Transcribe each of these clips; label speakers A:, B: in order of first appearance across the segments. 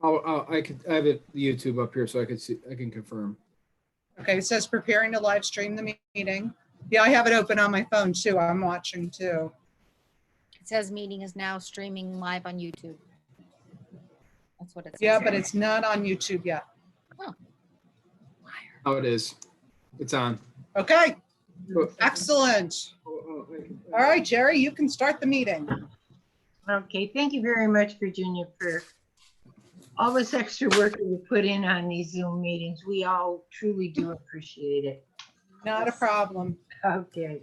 A: I have it YouTube up here so I can confirm.
B: Okay, it says preparing to live stream the meeting. Yeah, I have it open on my phone too. I'm watching too.
C: It says meeting is now streaming live on YouTube. That's what it says.
B: Yeah, but it's not on YouTube yet.
A: Oh, it is. It's on.
B: Okay, excellent. All right, Jerry, you can start the meeting.
D: Okay, thank you very much, Virginia, for all this extra work that you put in on these Zoom meetings. We all truly do appreciate it.
B: Not a problem.
D: Okay.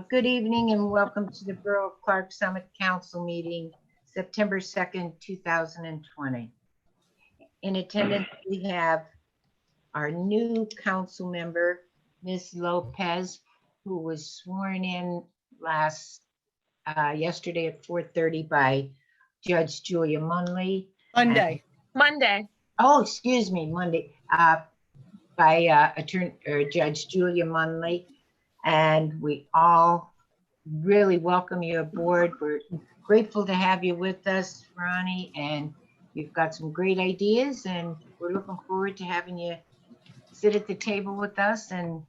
D: Good evening and welcome to the Borough of Clark Summit Council meeting, September 2nd, 2020. In attendance, we have our new council member, Ms. Lopez, who was sworn in yesterday at 4:30 by Judge Julia Munley.
B: Monday.
D: Oh, excuse me, Monday, by Judge Julia Munley. And we all really welcome you aboard. We're grateful to have you with us, Ronnie, and you've got some great ideas, and we're looking forward to having you sit at the table with us and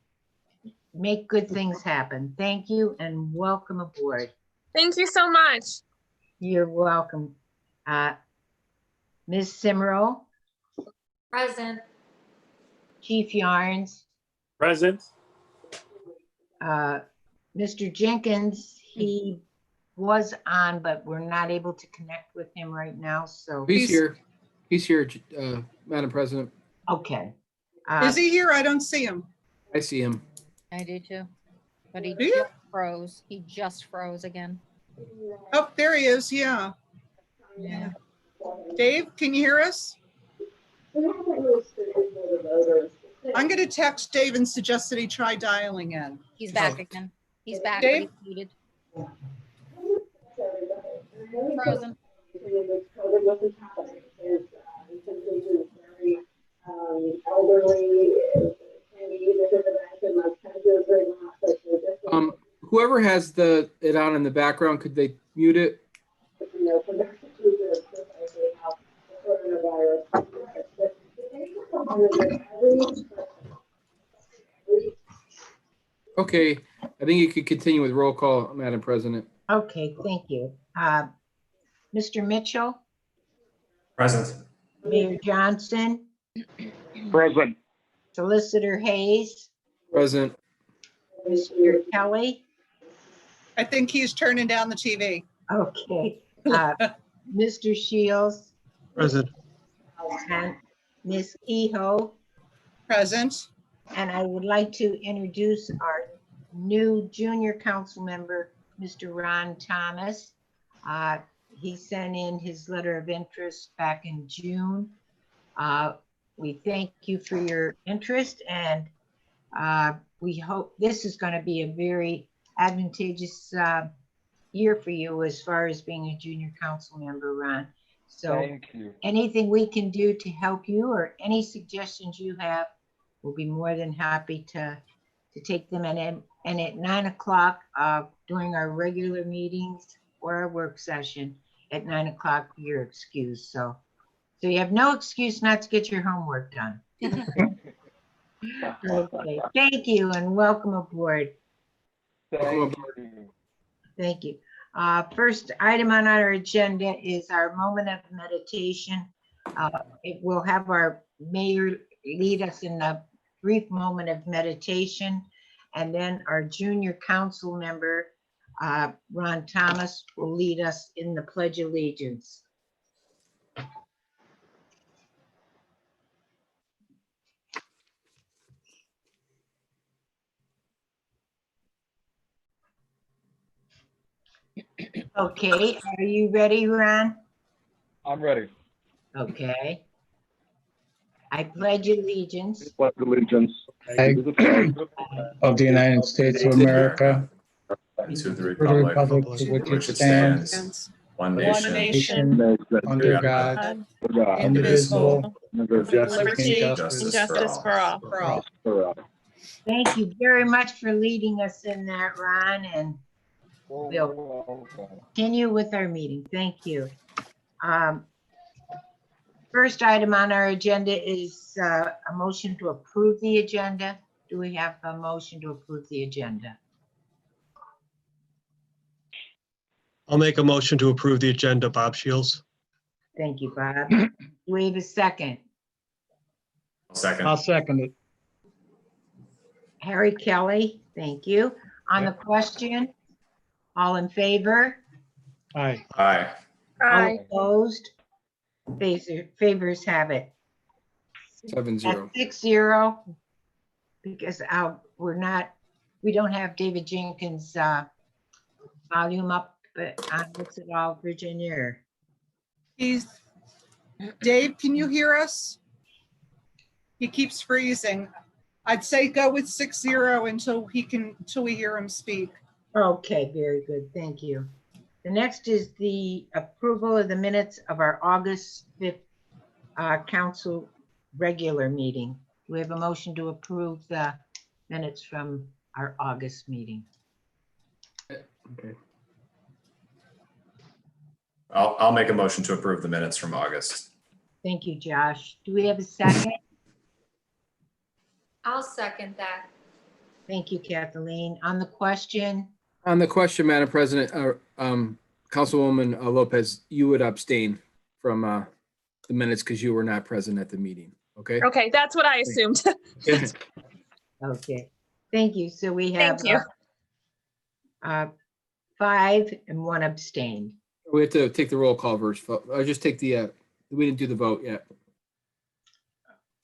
D: make good things happen. Thank you and welcome aboard.
E: Thank you so much.
D: You're welcome. Ms. Simmerl.
C: Present.
D: Chief Yarns.
F: Present.
D: Mr. Jenkins, he was on, but we're not able to connect with him right now, so.
A: He's here. He's here, Madam President.
D: Okay.
B: Is he here? I don't see him.
A: I see him.
C: I do too. But he
B: Do you?
C: just froze. He just froze again.
B: Oh, there he is. Yeah.
C: Yeah.
B: Dave, can you hear us? I'm going to text Dave and suggest that he try dialing in.
C: He's back again. He's back.
B: Dave?
C: But he's muted. Frozen.
A: Whoever has it on in the background, could they mute it? Okay, I think you could continue with roll call, Madam President.
D: Okay, thank you. Mr. Mitchell,
F: Present.
D: Mayor Johnson,
F: Present.
D: Solicitor Hayes,
A: Present.
D: Mr. Kelly.
B: I think he's turning down the TV.
D: Okay. Mr. Shields.
F: Present.
D: And Ms. Kehoe.
B: Present.
D: And I would like to introduce our new junior council member, Mr. Ron Thomas. He sent in his letter of interest back in June. We thank you for your interest, and we hope this is going to be a very advantageous year for you as far as being a junior council member, Ron. So
F: Thank you.
D: anything we can do to help you or any suggestions you have, we'll be more than happy to take them. And at 9 o'clock during our regular meetings or our work session at 9 o'clock, you're excused. So you have no excuse not to get your homework done. Okay, thank you and welcome aboard. Thank you. First item on our agenda is our moment of meditation. It will have our mayor lead us in a brief moment of meditation, and then our junior council member, Ron Thomas, will lead us in the Pledge of Allegiance. Okay, are you ready, Ron?
F: I'm ready.
D: Okay. I pledge allegiance
F: Pledge allegiance
G: I-
F: to the flag
G: of the United States of America,
H: and to the
G: to the
H: republic
G: republic for which it stands,
H: one
B: One
H: nation,
B: nation,
G: under God, indivisible,
F: under justice
B: liberty,
G: and
H: justice
E: Justice
H: for all.
E: for all.
B: for all.
F: for all.
D: Thank you very much for leading us in that, Ron, and we'll continue with our meeting. Thank you. first item on our agenda is a motion to approve the agenda. Do we have a motion to approve the agenda?
E: I'll make a motion to approve the agenda. Bob Shields.
D: Thank you, Bob. Do we have a second?
H: Second.
G: I'll second it.
D: Harry Kelly, thank you. On the question, all in favor?
G: Aye.
H: Aye.
D: All opposed? Favors have it.
A: 7-0.
D: At 6-0, because we don't have David Jenkins' volume up, but what's it all, Virginia?
B: Dave, can you hear us? He keeps freezing. I'd say go with 6-0 until we hear him speak.
D: Okay, very good, thank you. The next is the approval of the minutes of our August 5th council regular meeting. We have a motion to approve the minutes from our August meeting.
A: Okay.
H: I'll make a motion to approve the minutes from August.
D: Thank you, Josh. Do we have a second?
I: I'll second that.
D: Thank you, Kathleen. On the question,
A: On the question, Madam President, Councilwoman Lopez, you would abstain from the minutes because you were not present at the meeting. Okay?
J: Okay, that's what I assumed.
D: okay, thank you. So we have
J: Thank you.
D: 5 and 1 abstained.
A: We have to take the roll call verse. Just take the, we didn't do the vote yet.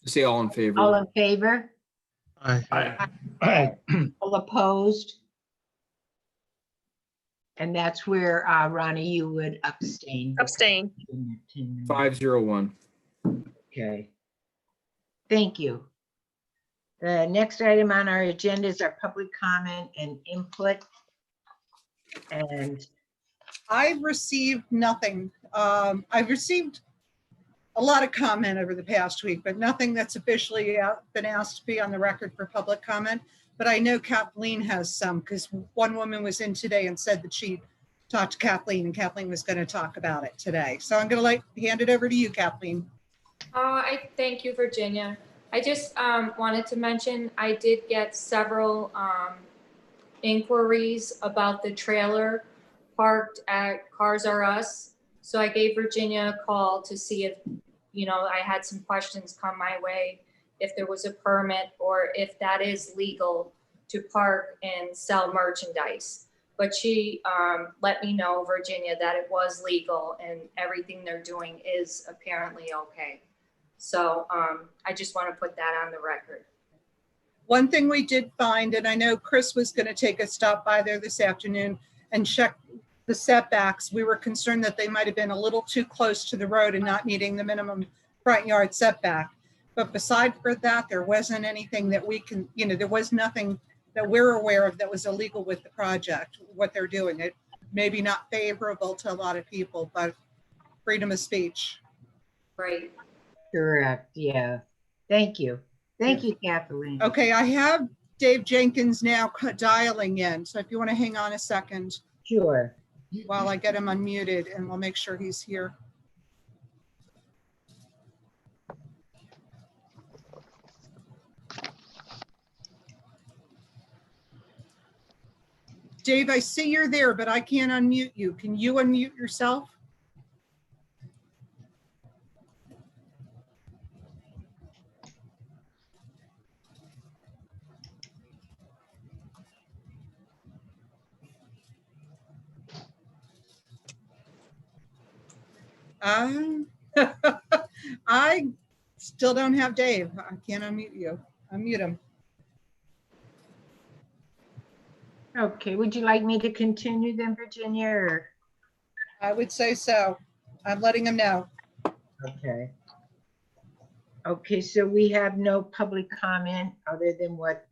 A: Just say all in favor.
D: All in favor?
E: Aye.
H: Aye.
G: Aye.
D: All opposed? And that's where, Ronnie, you would abstain.
J: Abstain.
A: 5-0-1.
D: Okay. Thank you. The next item on our agenda is our public comment and input. And
B: I've received nothing. I've received a lot of comment over the past week, but nothing that's officially been asked to be on the record for public comment. But I know Kathleen has some, because one woman was in today and said that she talked to Kathleen and Kathleen was going to talk about it today. So I'm going to hand it over to you, Kathleen.
I: I thank you, Virginia. I just wanted to mention, I did get several inquiries about the trailer parked at Cars R Us. So I gave Virginia a call to see if, I had some questions come my way, if there was a permit or if that is legal to park and sell merchandise. But she let me know, Virginia, that it was legal and everything they're doing is apparently okay. So I just want to put that on the record.
B: One thing we did find, and I know Chris was going to take a stop by there this afternoon and check the setbacks. We were concerned that they might have been a little too close to the road and not meeting the minimum front yard setback. But beside for that, there wasn't anything that we can, there was nothing that we're aware of that was illegal with the project, what they're doing. It may be not favorable to a lot of people, but freedom of speech.
I: Right.
D: correct, yeah. Thank you. Thank you, Kathleen.
B: Okay, I have Dave Jenkins now dialing in. So if you want to hang on a second
D: Sure.
B: while I get him unmuted, and we'll make sure he's here. Dave, I see you're there, but I can't unmute you. Can you unmute yourself? I still don't have Dave. I can't unmute you. Unmute him.
D: Okay, would you like me to continue then, Virginia, or?
B: I would say so. I'm letting him know.
D: Okay. Okay, so we have no public comment other than what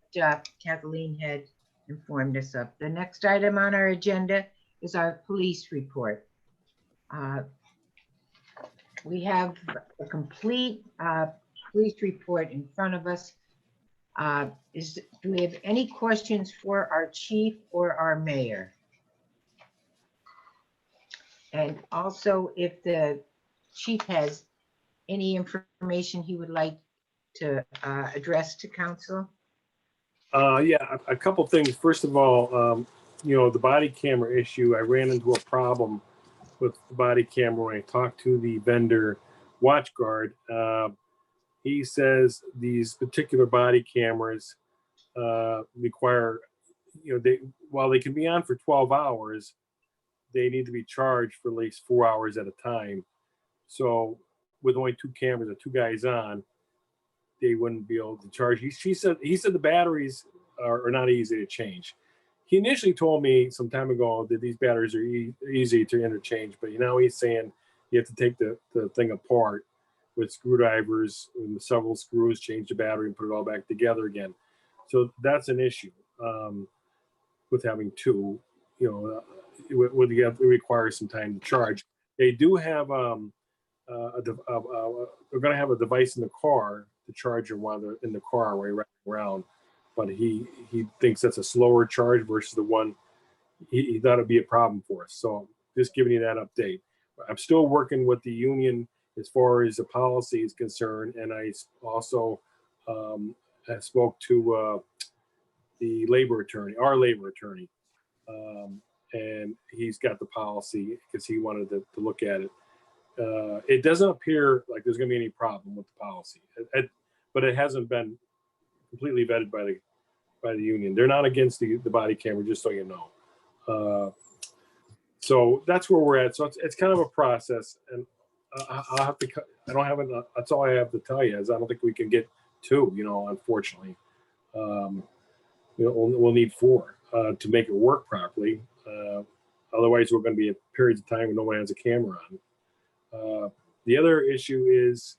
D: Kathleen had informed us of. The next item on our agenda is our police report. We have a complete police report in front of us. Do we have any questions for our chief or our mayor? And also, if the chief has any information he would like to address to council?
K: Yeah, a couple things. First of all, the body camera issue, I ran into a problem with the body camera when I talked to the vendor WatchGuard. He says these particular body cameras require, while they can be on for 12 hours, they need to be charged for at least 4 hours at a time. So with only two cameras and two guys on, they wouldn't be able to charge. He said the batteries are not easy to change. He initially told me some time ago that these batteries are easy to interchange, but now he's saying you have to take the thing apart with screwdrivers and several screws, change the battery, and put it all back together again. So that's an issue with having two. It requires some time to charge. They do have they're going to have a device in the car to charge them while they're in the car while you're riding around. But he thinks that's a slower charge versus the one he thought it'd be a problem for us. So just giving you that update. I'm still working with the union as far as the policy is concerned, and I also I spoke to the labor attorney, our labor attorney, and he's got the policy because he wanted to look at it. It doesn't appear like there's going to be any problem with the policy, but it hasn't been completely vetted by the union. They're not against the body camera, just so you know. So that's where we're at. So it's kind of a process, and I'll have to. I don't have enough. That's all I have to tell you is I don't think we can get two. Unfortunately, we'll need four to make it work properly. Otherwise, we're going to be at periods of time when no one has a camera on. The other issue is,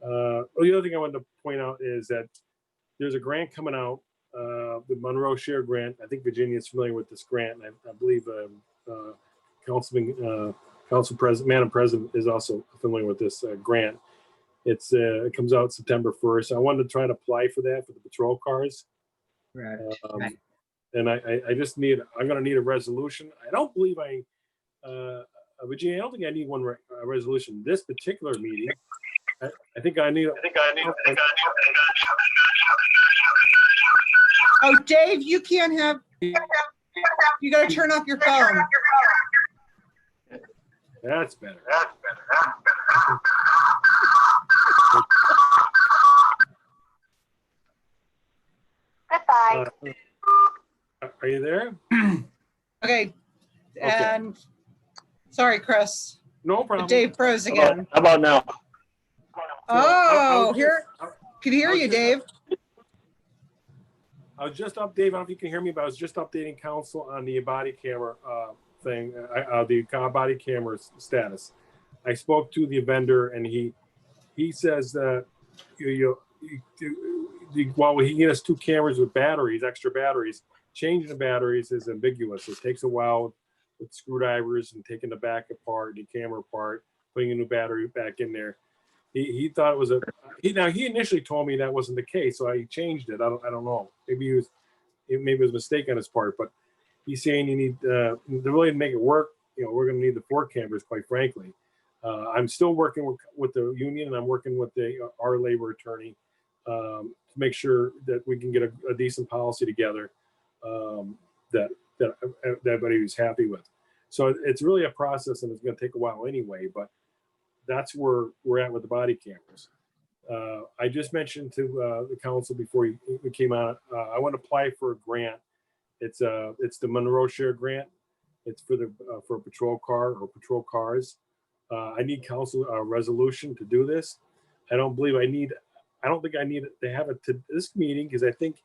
K: the other thing I wanted to point out is that there's a grant coming out, the Monroe Share Grant. I think Virginia is familiar with this grant. And I believe Council President, Madam President is also familiar with this grant. It comes out September 1st. I wanted to try to apply for that for the patrol cars.
D: Right.
K: And I just I'm going to need a resolution. I don't believe Virginia, I don't think I need one resolution. This particular meeting, I think I need.
B: Oh, Dave, you can't have, you got to turn off your phone.
K: That's better.
L: Goodbye.
K: Are you there?
B: Okay. And sorry, Chris.
K: No problem.
B: Dave froze again.
F: How about now?
B: Oh, can hear you, Dave.
K: I was just updating. I don't know if you can hear me, but I was just updating council on the body camera thing, the body camera status. I spoke to the vendor, and he says that while he get us two cameras with batteries, extra batteries, changing the batteries is ambiguous. It takes a while with screwdrivers and taking the back apart, the camera apart, putting a new battery back in there. He thought it was he initially told me that wasn't the case, so I changed it. I don't know. Maybe it was a mistake on his part, but he's saying you need to really make it work. We're going to need the four cameras, quite frankly. I'm still working with the union, and I'm working with our labor attorney to make sure that we can get a decent policy together that everybody was happy with. So it's really a process, and it's going to take a while anyway. But that's where we're at with the body cameras. I just mentioned to the council before we came out, I want to apply for a grant. It's the Monroe Share Grant. It's for a patrol car or patrol cars. I need council resolution to do this. I don't think I need it to have it to this meeting because I think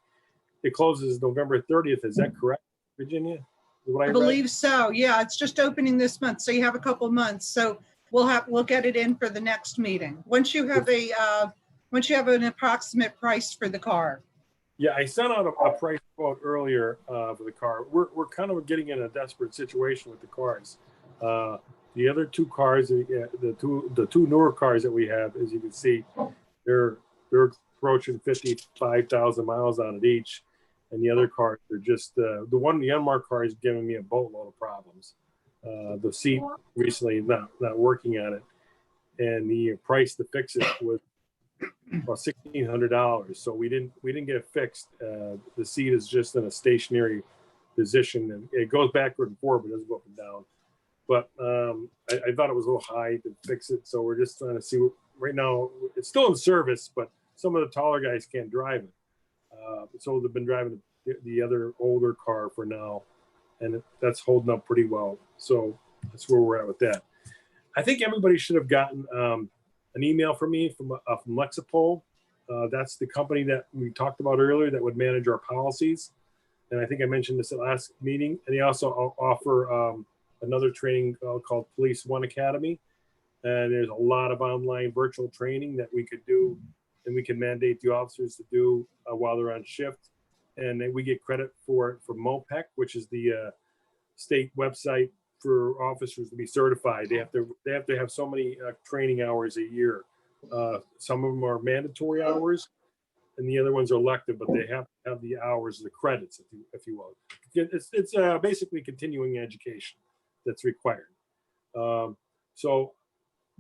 K: it closes November 30th. Is that correct, Virginia?
B: I believe so. Yeah, it's just opening this month, so you have a couple months. So we'll get it in for the next meeting. Once you have an approximate price for the car.
K: Yeah, I sent out a price quote earlier for the car. We're kind of getting in a desperate situation with the cars. The other two cars, the two newer cars that we have, as you can see, they're approaching 55,000 miles on it each, and the other cars are just the unmarked car is giving me a boatload of problems. The seat recently not working on it, and the price to fix it was about $1,600. So we didn't get it fixed. The seat is just in a stationary position, and it goes backward and forward, but doesn't go up and down. But I thought it was a little high to fix it, so we're just trying to see. Right now, it's still in service, but some of the taller guys can't drive it. So they've been driving the other older car for now, and that's holding up pretty well. So that's where we're at with that. I think everybody should have gotten an email from me from Lexipol. That's the company that we talked about earlier that would manage our policies. And I think I mentioned this at last meeting. And they also offer another training called Police One Academy. And there's a lot of online virtual training that we could do, and we can mandate the officers to do while they're on shift. And then we get credit for it from MOPEC, which is the state website for officers to be certified. They have to have so many training hours a year. Some of them are mandatory hours, and the other ones are elective, but they have to have the hours, the credits, if you will. It's basically continuing education that's required. So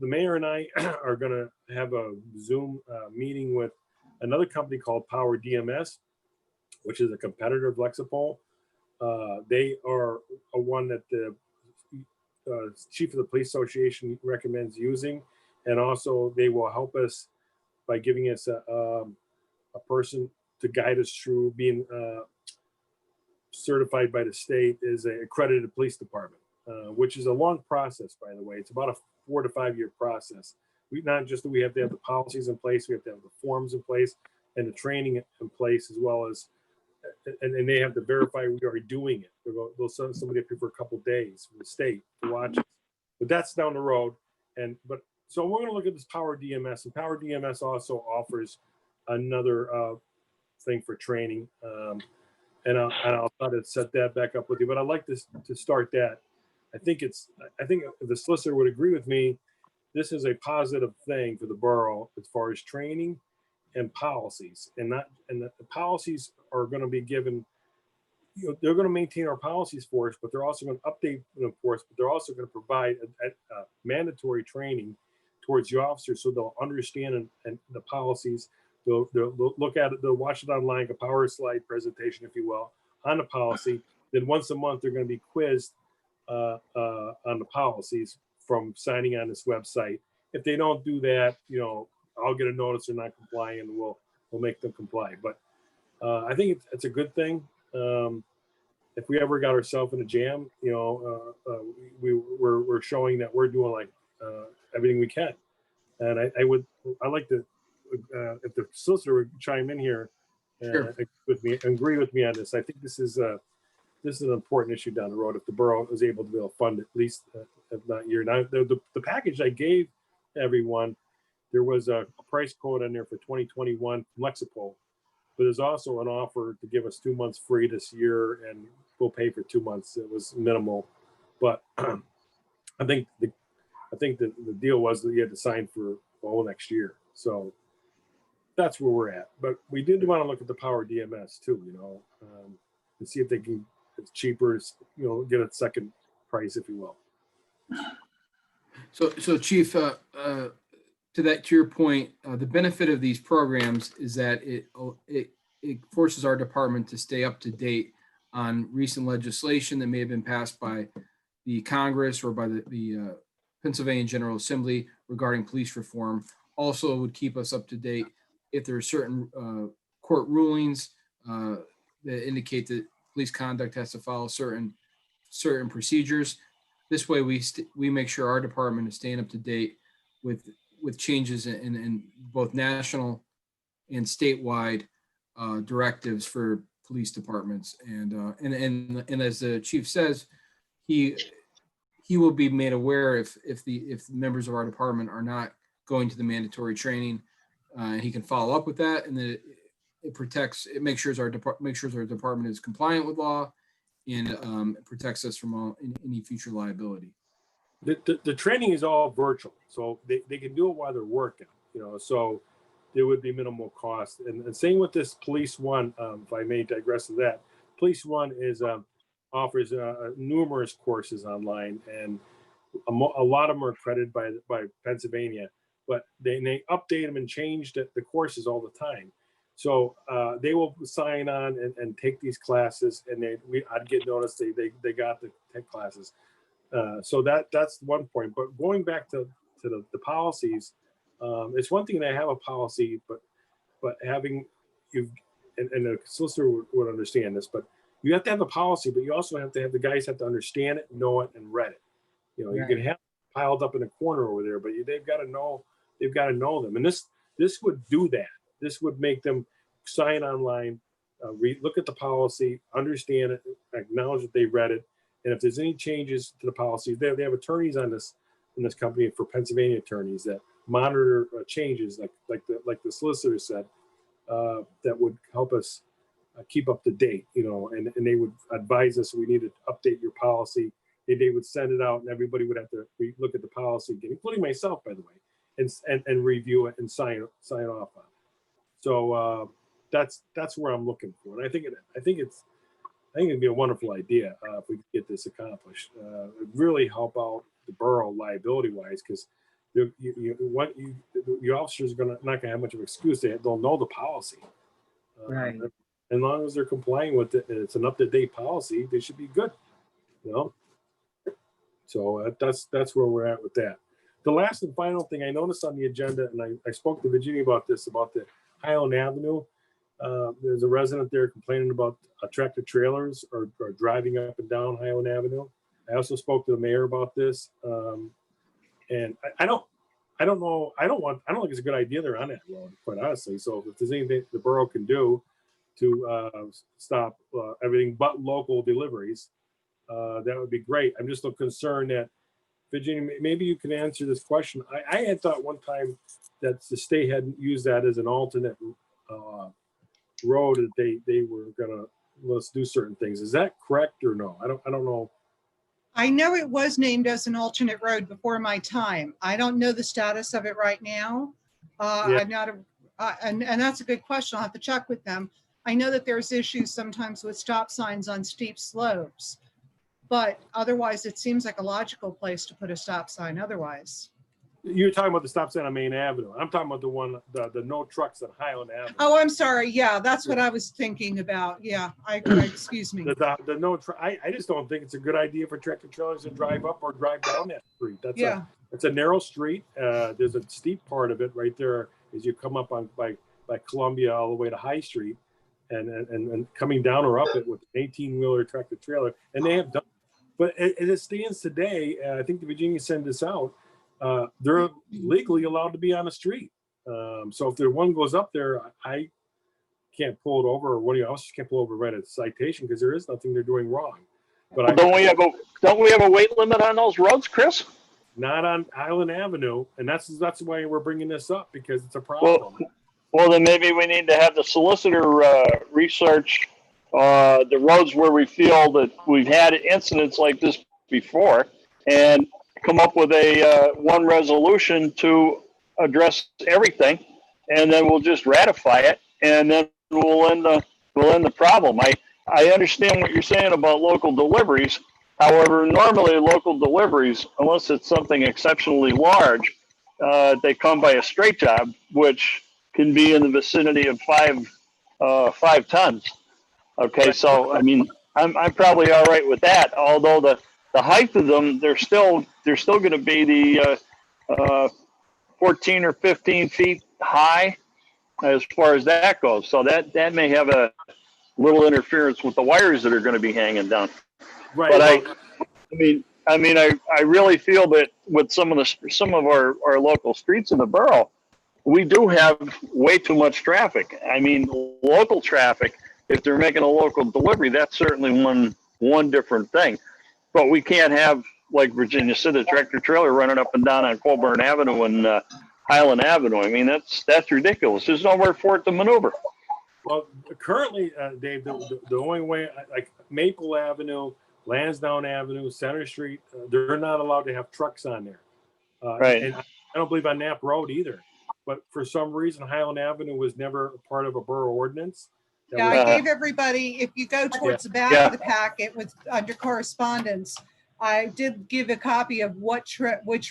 K: the mayor and I are going to have a Zoom meeting with another company called Power DMS, which is a competitor of Lexipol. They are a one that the chief of the police association recommends using, and also they will help us by giving us a person to guide us through being certified by the state as an accredited police department, which is a long process, by the way. It's about a 4 to 5 year process. Not just that we have to have the policies in place, we have to have the forms in place and the training in place, as well as, and they have to verify we are doing it. They'll send somebody up here for a couple of days from the state to watch it. But that's down the road. So we're going to look at this Power DMS, and Power DMS also offers another thing for training. And I'll try to set that back up with you. But I'd like to start that. I think if the solicitor would agree with me, this is a positive thing for the borough as far as training and policies. And the policies are going to be given. They're going to maintain our policies for us, but they're also going to update them for us. But they're also going to provide a mandatory training towards the officers, so they'll understand and the policies. They'll look at it. They'll watch it online, a power slide presentation, if you will, on the policy. Then once a month, they're going to be quizzed on the policies from signing on this website. If they don't do that, I'll get a notice they're not complying, and we'll make them comply. But I think it's a good thing. If we ever got ourselves in a jam, we're showing that we're doing everything we can. And I like to, if the solicitor would chime in here and
A: Sure.
K: agree with me on this. I think this is an important issue down the road. If the borough is able to be able to fund at least, if not year. Now, the package I gave everyone, there was a price quote in there for 2021 from Lexipol, but there's also an offer to give us 2 months free this year, and we'll pay for 2 months. It was minimal, but I think the deal was that you had to sign for the whole next year. So that's where we're at. But we did want to look at the Power DMS too, and see if they can, it's cheaper, get a second price, if you will.
A: So Chief, to your point, the benefit of these programs is that it forces our department to stay up to date on recent legislation that may have been passed by the Congress or by the Pennsylvania General Assembly regarding police reform. Also, it would keep us up to date if there are certain court rulings that indicate that police conduct has to follow certain procedures. This way, we make sure our department is staying up to date with changes in both national and statewide directives for police departments. And as the chief says, he will be made aware if the members of our department are not going to the mandatory training. He can follow up with that, and then it makes sure our department is compliant with law, and it protects us from any future liability.
K: The training is all virtual, so they can do it while they're working, so there would be minimal cost. And same with this Police One, if I may digress to that. Police One offers numerous courses online, and a lot of them are accredited by Pennsylvania, but they update them and change the courses all the time. So they will sign on and take these classes, and I'd get noticed they got the tech classes. So that's one point. But going back to the policies, it's one thing to have a policy, but having and the solicitor would understand this, but you have to have a policy, but you also have to have the guys have to understand it, know it, and read it. You know, you can have it piled up in a corner over there, but they've got to know them. And this would do that. This would make them sign online, look at the policy, understand it, acknowledge that they read it. And if there's any changes to the policy, they have attorneys in this company for Pennsylvania attorneys that monitor changes, like the solicitor said, that would help us keep up to date, you know, and they would advise us we need to update your policy. They would send it out, and everybody would have to look at the policy again, including myself, by the way, and review it and sign off on it. So that's where I'm looking for, and I think it'd be a wonderful idea if we could get this accomplished. It'd really help out the borough liability wise, because your officers are not gonna have much of an excuse. They'll know the policy.
D: Right.
K: As long as they're complying with it and it's an up-to-date policy, they should be good. You know. So that's where we're at with that. The last and final thing I noticed on the agenda, and I spoke to Virginia about this, about the Highland Avenue. There's a resident there complaining about tractor trailers or driving up and down Highland Avenue. I also spoke to the mayor about this, and I don't know. I don't think it's a good idea they're on that road, quite honestly. So if there's anything the borough can do to stop everything but local deliveries, that would be great. I'm just a little concerned that, Virginia, maybe you can answer this question. I had thought one time that the state had used that as an alternate road, that they were gonna let us do certain things. Is that correct or no? I don't know.
B: I know it was named as an alternate road before my time. I don't know the status of it right now.
K: Yeah.
B: I'm not, and that's a good question. I'll have to check with them. I know that there's issues sometimes with stop signs on steep slopes, but otherwise it seems like a logical place to put a stop sign otherwise.
K: You're talking about the stop sign on Main Avenue. I'm talking about the one, the no trucks on Highland Avenue.
B: Oh, I'm sorry. Yeah, that's what I was thinking about. Yeah, excuse me.
K: The no truck. I just don't think it's a good idea for tractor trailers to drive up or drive down that street. It's a narrow street. There's a steep part of it right there as you come up on by Columbia all the way to High Street, and coming down or up it with an 18-wheeler tractor trailer, and they have done. But as it stands today, I think the Virginia sent this out. They're legally allowed to be on the street. So if the one goes up there, I can't pull it over, or one of you else can't pull over, write a citation, because there is nothing they're doing wrong. But
M: don't we have a weight limit on those roads, Chris?
K: Not on Highland Avenue, and that's why we're bringing this up, because it's a problem.
M: Well, then maybe we need to have the solicitor research the roads where we feel that we've had incidents like this before, and come up with a one resolution to address everything, and then we'll just ratify it, and then we'll end the problem. I understand what you're saying about local deliveries. However, normally local deliveries, unless it's something exceptionally large, they come by a straight job, which can be in the vicinity of 5 tons. Okay, so I mean, I'm probably all right with that. Although the height of them, they're still going to be the 14 or 15 feet high as far as that goes. So that may have a little interference with the wires that are going to be hanging down.
K: Right.
M: But I really feel that with some of our local streets in the borough, we do have way too much traffic. I mean, local traffic. If they're making a local delivery, that's certainly one different thing. But we can't have, like Virginia said, a tractor trailer running up and down on Colburn Avenue and Highland Avenue. I mean, that's ridiculous. There's nowhere for it to maneuver.
K: Well, currently, Dave, the only way, like Maple Avenue, Lansdowne Avenue, Center Street, they're not allowed to have trucks on there.
M: Right.
K: And I don't believe on Knapp Road either. But for some reason, Highland Avenue was never a part of a borough ordinance.
B: Yeah, I gave everybody, if you go towards the back of the packet with under correspondence, I did give a copy of which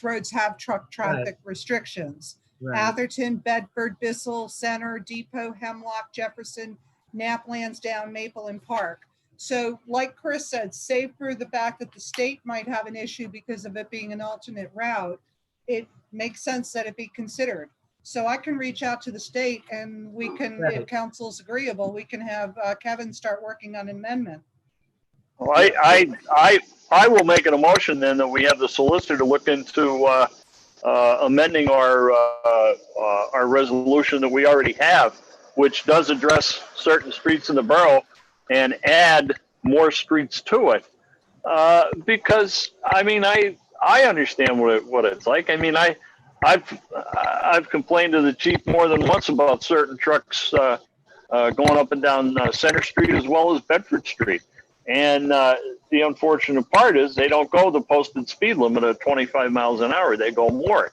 B: roads have truck traffic restrictions.
D: Right.
B: Atherton, Bedford, Bissell, Center, Depot, Hemlock, Jefferson, Knapp, Lansdowne, Maple, and Park. So like Chris said, save for the fact that the state might have an issue because of it being an alternate route, it makes sense that it be considered. So I can reach out to the state and we can, if council's agreeable, we can have Kevin start working on an amendment.
M: Well, I will make an motion then that we have the solicitor look into amending our resolution that we already have, which does address certain streets in the borough and add more streets to it. Because I mean, I understand what it's like. I mean, I've complained to the chief more than once about certain trucks going up and down Center Street as well as Bedford Street. And the unfortunate part is they don't go the posted speed limit of 25 miles an hour. They go more.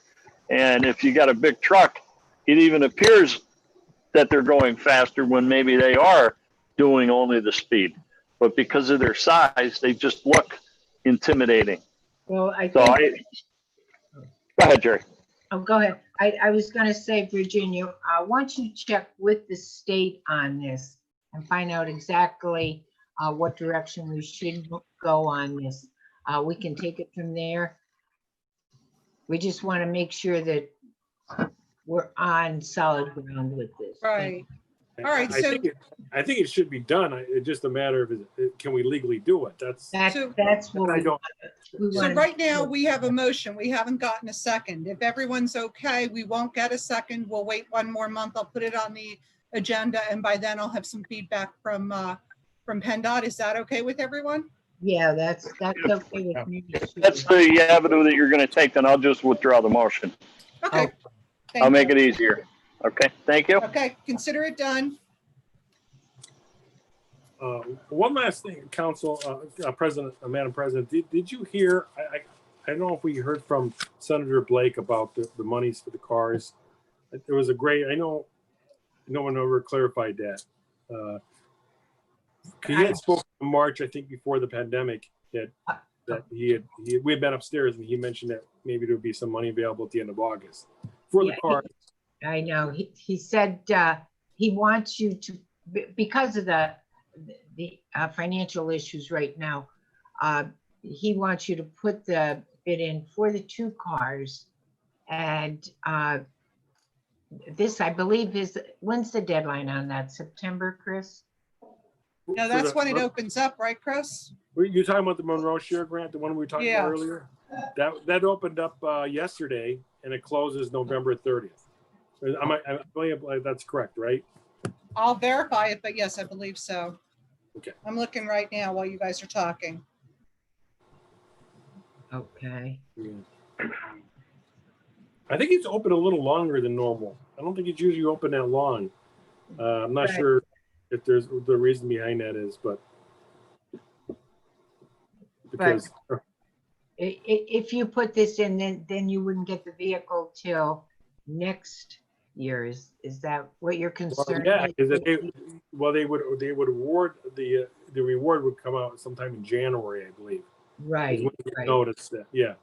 M: And if you got a big truck, it even appears that they're going faster when maybe they are doing only the speed. But because of their size, they just look intimidating.
D: Well,
M: Go ahead, Jerry.
D: Oh, go ahead. I was going to say, Virginia, once you check with the state on this and find out exactly what direction we should go on this, we can take it from there. We just want to make sure that we're on solid ground with this.
B: Right. All right. So
K: I think it should be done. It's just a matter of can we legally do it? That's
D: what
K: I don't.
B: So right now we have a motion. We haven't gotten a second. If everyone's okay, we won't get a second. We'll wait one more month. I'll put it on the agenda, and by then I'll have some feedback from PennDOT. Is that okay with everyone?
D: Yeah, that's okay with me.
M: That's the avenue that you're going to take, then I'll just withdraw the motion.
B: Okay.
M: I'll make it easier. Okay, thank you.
B: Okay, consider it done.
K: One last thing, Council, Madam President, did you hear, I don't know if we heard from Senator Blake about the monies for the cars. There was a great, I know no one ever clarified that. He had spoken in March, I think before the pandemic, that we had been upstairs and he mentioned that maybe there would be some money available at the end of August for the cars.
D: I know. He said he wants you to, because of the financial issues right now, he wants you to put the bid in for the 2 cars. And this, I believe, when's the deadline on that? September, Chris?
B: No, that's when it opens up, right, Chris?
K: Were you talking about the Monroe Share Grant, the one we were talking about earlier? That opened up yesterday and it closes November 30th. I believe that's correct, right?
B: I'll verify it, but yes, I believe so.
K: Okay.
B: I'm looking right now while you guys are talking.
D: Okay.
K: I think it's open a little longer than normal. I don't think it's usually open that long. I'm not sure if there's the reason behind that is, but because
D: if you put this in, then you wouldn't get the vehicle till next year. Is that what you're concerned?
K: Well, yeah, because they would award the reward would come out sometime in January, I believe.
D: Right.
K: Notice that, yeah.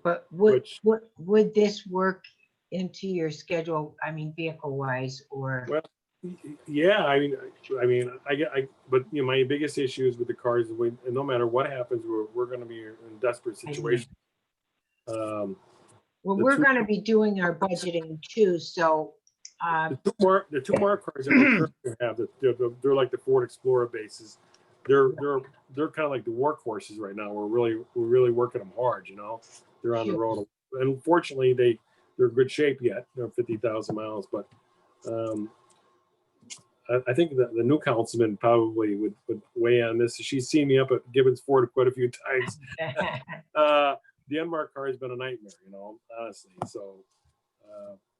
D: But would this work into your schedule? I mean, vehicle wise, or?
K: Well, yeah. I mean, but you know, my biggest issue is with the cars. No matter what happens, we're going to be in a desperate situation.
D: Well, we're going to be doing our budgeting too. So
K: the two more cars that we currently have, they're like the Ford Explorer bases. They're kind of like the workhorses right now. We're really working them hard. You know, they're on the road. And unfortunately, they're in good shape yet. They're 50,000 miles, but I think that the new councilman probably would weigh on this. She's seen me up at Gibbons Ford quite a few times. The Enmark car has been a nightmare, you know, honestly. So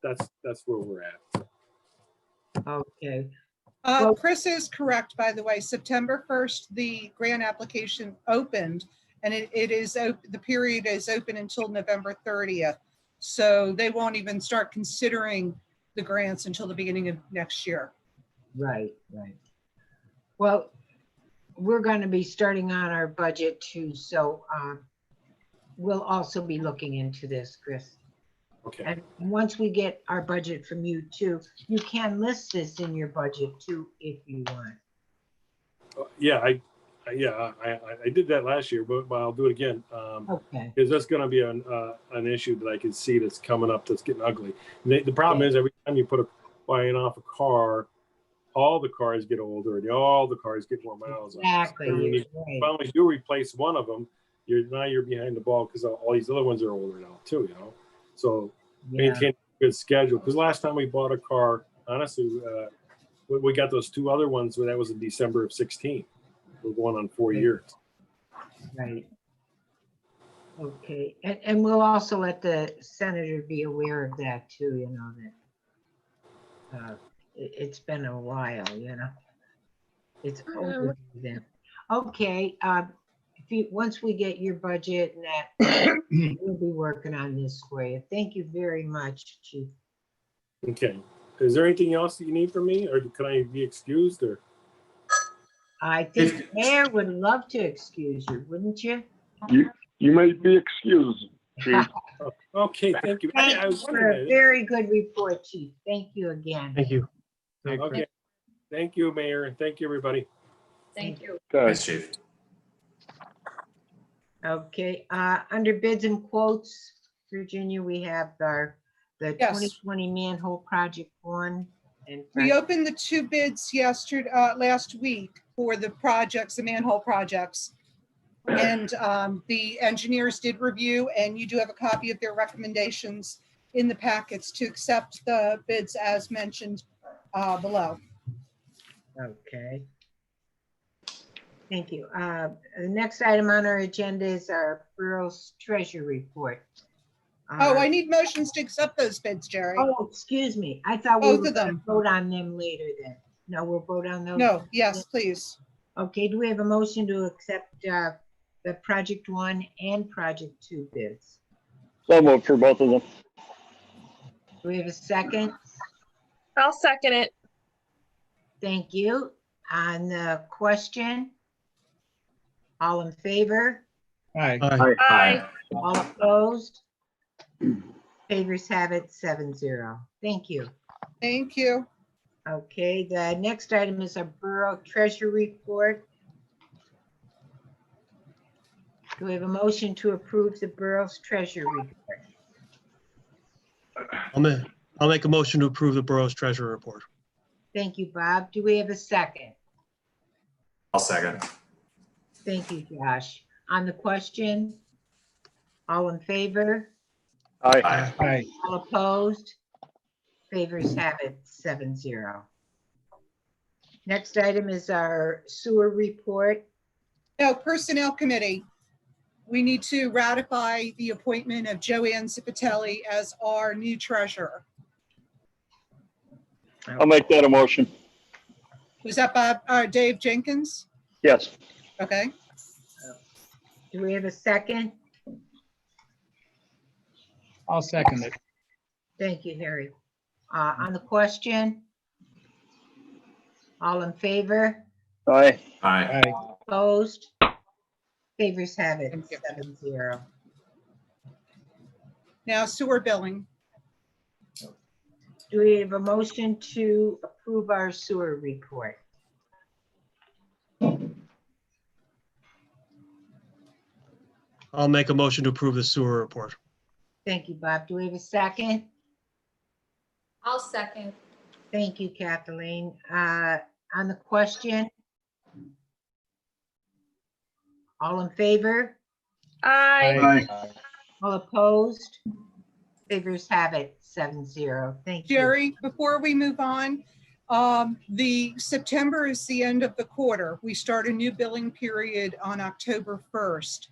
K: that's where we're at.
D: Okay.
B: Chris is correct, by the way. September 1st, the grant application opened, and it is the period is open until November 30th. So they won't even start considering the grants until the beginning of next year.
D: Right. Well, we're going to be starting on our budget too, so we'll also be looking into this, Chris.
K: Okay.
D: And once we get our budget from you too, you can list this in your budget too, if you want.
K: Yeah, I did that last year, but I'll do it again.
D: Okay.
K: Because that's going to be an issue that I can see that's coming up that's getting ugly. The problem is every time you buying off a car, all the cars get older and all the cars get more miles on.
D: Exactly.
K: So when you
D: Right.
K: finally do replace one of them, you're behind the ball because all these other ones are older now too, you know. So maintain a good schedule. Because last time we bought a car, honestly, we got those two other ones. That was in December of 16. We're going on 4 years.
D: Right. Okay, and we'll also let the senator be aware of that too, you know, that it's been a while, you know. It's overdue then. Okay, once we get your budget and that, we'll be working on this for you. Thank you very much, Chief.
K: Okay. Is there anything else that you need from me, or can I be excused? Or
D: I think the mayor would love to excuse you, wouldn't you?
F: You may be excused, Chief.
K: okay, thank you.
D: Thank
K: I
D: you
K: was
D: for
K: wondering.
D: a very good report, Chief. Thank you again.
E: Thank you.
K: Okay. Thank you, Mayor, and thank you, everybody.
I: Thank you.
H: Thanks, Chief.
D: Okay, under bids and quotes, Virginia, we have the
B: Yes.
D: 2020 manhole project 1. And
B: We opened the 2 bids last week for the projects, the manhole projects. And the engineers did review, and you do have a copy of their recommendations in the packets to accept the bids as mentioned below.
D: Okay. Thank you. The next item on our agenda is our borough's treasure report.
B: Oh, I need motions to accept those bids, Jerry.
D: Oh, excuse me. I thought we
B: Both
D: were
B: of
D: going
B: them.
D: to vote on them later then. No, we'll vote on those.
B: No, yes, please.
D: Okay, do we have a motion to accept the project 1 and project 2 bids?
M: So moved for both of them.
D: Do we have a second?
J: I'll second it.
D: Thank you. On the question, all in favor?
G: Aye.
J: Aye.
D: All opposed? Favors have it 7-0. Thank you.
B: Thank you.
D: Okay, the next item is a borough treasury report. Do we have a motion to approve the borough's treasury report?
E: I'll make a motion to approve the borough's treasurer report.
D: Thank you, Bob. Do we have a second?
H: I'll second.
D: Thank you, Josh. On the question, all in favor?
M: Aye.
H: Aye.
G: Aye.
D: All opposed? Favors have it 7-0. Next item is our sewer report.
B: No, Personnel Committee. We need to ratify the appointment of Joanne Zipatelli as our new treasurer.
M: I'll make that a motion.
B: Was that Dave Jenkins?
M: Yes.
B: Okay.
D: Do we have a second?
G: I'll second it.
D: Thank you, Harry. On the question, all in favor?
M: Aye.
H: Aye.
G: Aye.
D: Opposed? Favors have it
B: Thank you.
D: 7-0.
B: Now sewer billing.
D: Do we have a motion to approve our sewer report?
E: I'll make a motion to approve the sewer report.
D: Thank you, Bob. Do we have a second?
I: I'll second.
D: Thank you, Kathleen. On the question, all in favor?
J: Aye.
D: All opposed? Favors have it 7-0. Thank you.
B: Jerry, before we move on, the September is the end of the quarter. We start a new billing period on October 1st.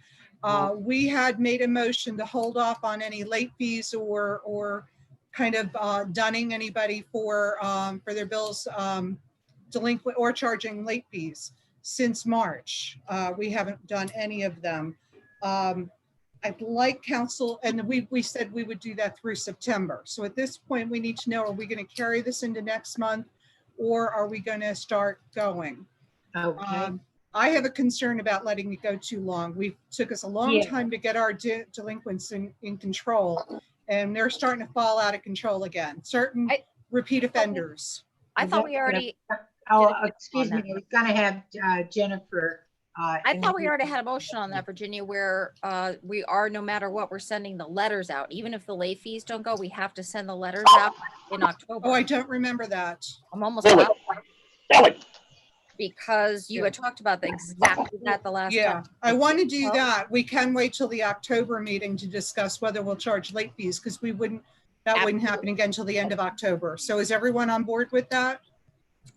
B: We had made a motion to hold off on any late fees or kind of dunning anybody for their bills delinquent or charging late fees since March. We haven't done any of them. I'd like council, and we said we would do that through September. So at this point, we need to know, are we going to carry this into next month or are we going to start going?
D: Okay.
B: I have a concern about letting it go too long. Took us a long
D: Yeah.
B: time to get our delinquents in control, and they're starting to fall out of control again. Certain repeat offenders.
C: I thought we already,
D: Oh,
C: did a-
D: excuse
C: on
D: me, I was gonna have Jennifer.
C: I thought we already had a motion on that, Virginia, where we are, no matter what, we're sending the letters out. Even if the late fees don't go, we have to send the letters out in October.
B: Oh, I don't remember that.
C: I'm almost
M: Really?
C: positive, because you had talked about exactly that the last
B: Yeah,
C: time.
B: I want to do
C: Oh.
B: that. We can wait till the October meeting to discuss whether we'll charge late fees, because that wouldn't happen again till the end of October. So is everyone on board with that?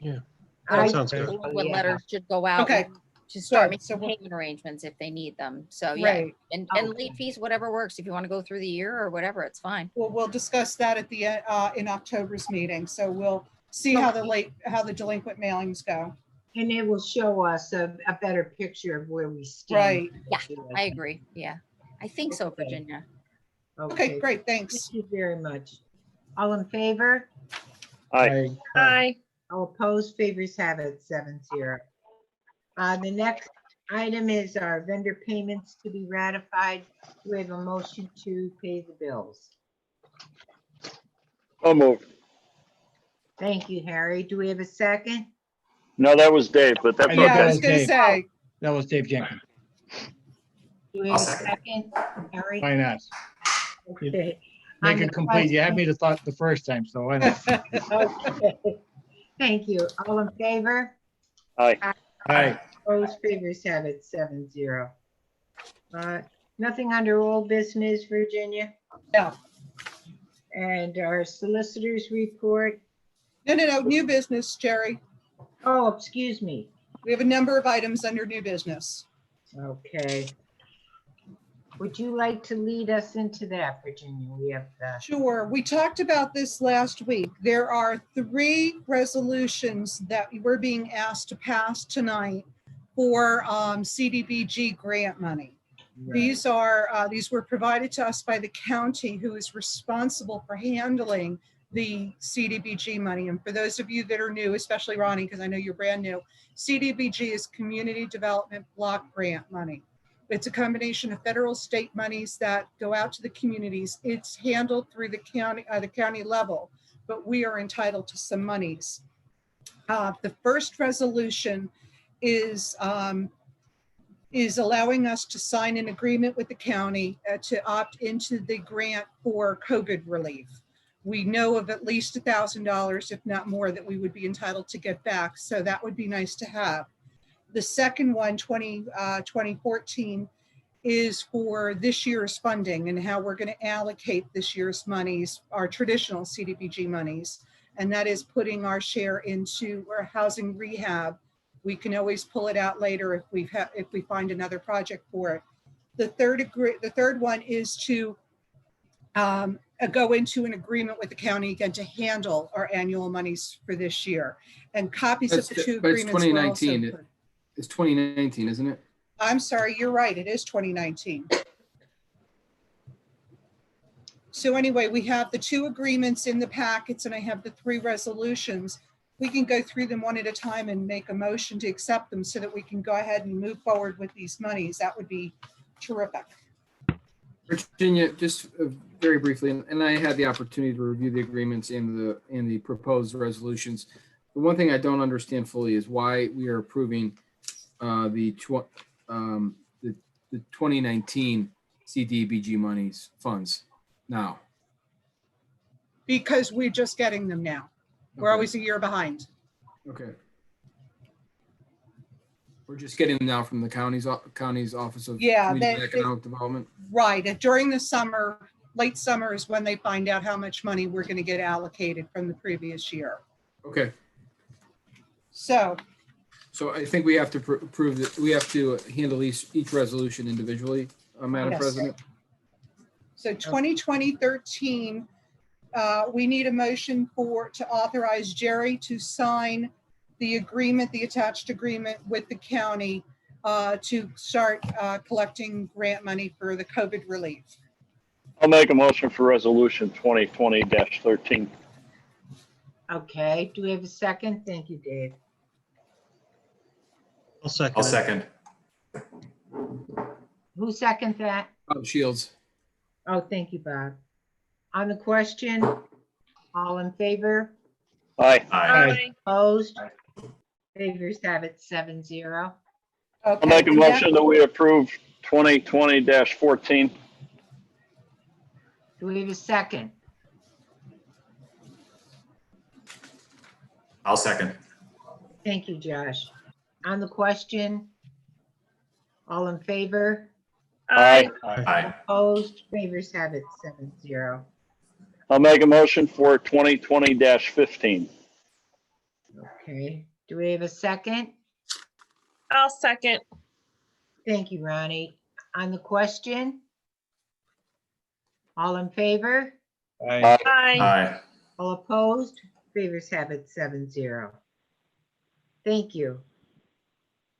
E: That sounds good.
C: When letters should go out.
B: Okay.
C: To start
B: Good. So
C: making
B: we'll-
C: payment arrangements if they need them. So yeah,
B: Right.
C: and
D: Okay.
C: late fees, whatever works. If you want to go through the year or whatever, it's fine.
B: Well, we'll discuss that at the, in October's meeting. So we'll see how the delinquent mailings go.
D: And it will show us a better picture of where we stand.
B: Right.
C: Yeah, I agree. Yeah, I think so,
D: Okay.
C: Virginia.
B: Okay, great. Thanks.
D: Thank you very much. All in favor?
M: Aye.
J: Aye.
D: All opposed? Favors have it, 7-0. The next item is our vendor payments to be ratified. We have a motion to pay the bills.
M: So moved.
D: Thank you, Harry. Do we have a second?
M: No, that was Dave, but that's
B: Yeah, I
M: okay.
B: was gonna
G: Dave.
B: say,
G: That was Dave Jenkins.
D: Do we
H: I'll
D: have a
H: second.
D: second? Harry?
G: Why not?
D: Okay.
G: Make
D: On
G: it
D: the
G: complete. You had me to thought the first time, so why not?
D: Okay. Thank you. All in favor?
M: Aye.
G: Aye.
D: Opposed, favors have it, 7-0. Nothing under old business, Virginia?
B: no,
D: And our solicitors report?
B: no, new business, Jerry.
D: Oh, excuse me.
B: We have a number of items under new business.
D: Okay. Would you like to lead us into that, Virginia? We have
B: Sure. We talked about this last week. There are 3 resolutions that we're being asked to pass tonight for CDBG grant money. These were provided to us by the county, who is responsible for handling the CDBG money. And for those of you that are new, especially Ronnie, because I know you're brand new, CDBG is Community Development Block Grant money. It's a combination of federal, state monies that go out to the communities. It's handled through the county level, but we are entitled to some monies. The first resolution is allowing us to sign an agreement with the county to opt into the grant for COVID relief. We know of at least $1,000, if not more, that we would be entitled to get back. So that would be nice to have. The second one, 2014, is for this year's funding and how we're going to allocate this year's monies, our traditional CDBG monies. And that is putting our share into our housing rehab. We can always pull it out later if we find another project for it. The third one is to go into an agreement with the county again to handle our annual monies for this year. And copies of the 2
A: But it's
B: agreements were also
A: 2019.
B: put-
A: It's 2019, isn't it?
B: I'm sorry, you're right. It is 2019. So anyway, we have the 2 agreements in the packets and I have the 3 resolutions. We can go through them one at a time and make a motion to accept them so that we can go ahead and move forward with these monies. That would be terrific.
A: Virginia, just very briefly, and I had the opportunity to review the agreements and the proposed resolutions. The one thing I don't understand fully is why we are approving the 2019 CDBG monies funds now.
B: Because we're just getting them now. We're
A: Okay.
B: always a year behind.
A: Okay. We're just getting them now from the county's Office of
B: Yeah,
A: Community and Economic Development.
B: Right. During the summer, late summer is when they find out how much money we're going to get allocated from the previous year.
A: Okay.
B: So,
A: So I think we have to prove that we have to handle each resolution individually, Madam
B: Yes.
A: President.
B: so 2020-13, we need a motion to authorize Jerry to sign the agreement, the attached agreement with the county to start collecting grant money for the COVID relief.
M: I'll make a motion for resolution 2020-13.
D: Okay, do we have a second? Thank you, Dave.
E: I'll
H: I'll
E: second.
H: second.
D: Who seconded that?
A: Bob Shields.
D: Oh, thank you, Bob. On the question, all in favor?
M: Aye.
H: Aye.
D: Opposed? Favors have it 7-0.
M: I'll
B: Okay.
M: make a
B: and that-
M: motion that we approve 2020-14.
D: Do we have a second?
H: I'll second.
D: Thank you, Josh. On the question, all in favor?
M: Aye.
H: Aye.
D: Opposed? Favors have it 7-0.
M: I'll make a motion for 2020-15.
D: Okay. Do we have a second?
J: I'll second.
D: Thank you, Ronnie. On the question, all in favor?
K: Aye.
J: Aye.
H: Aye.
D: All opposed? Favors have it 7-0. Thank you.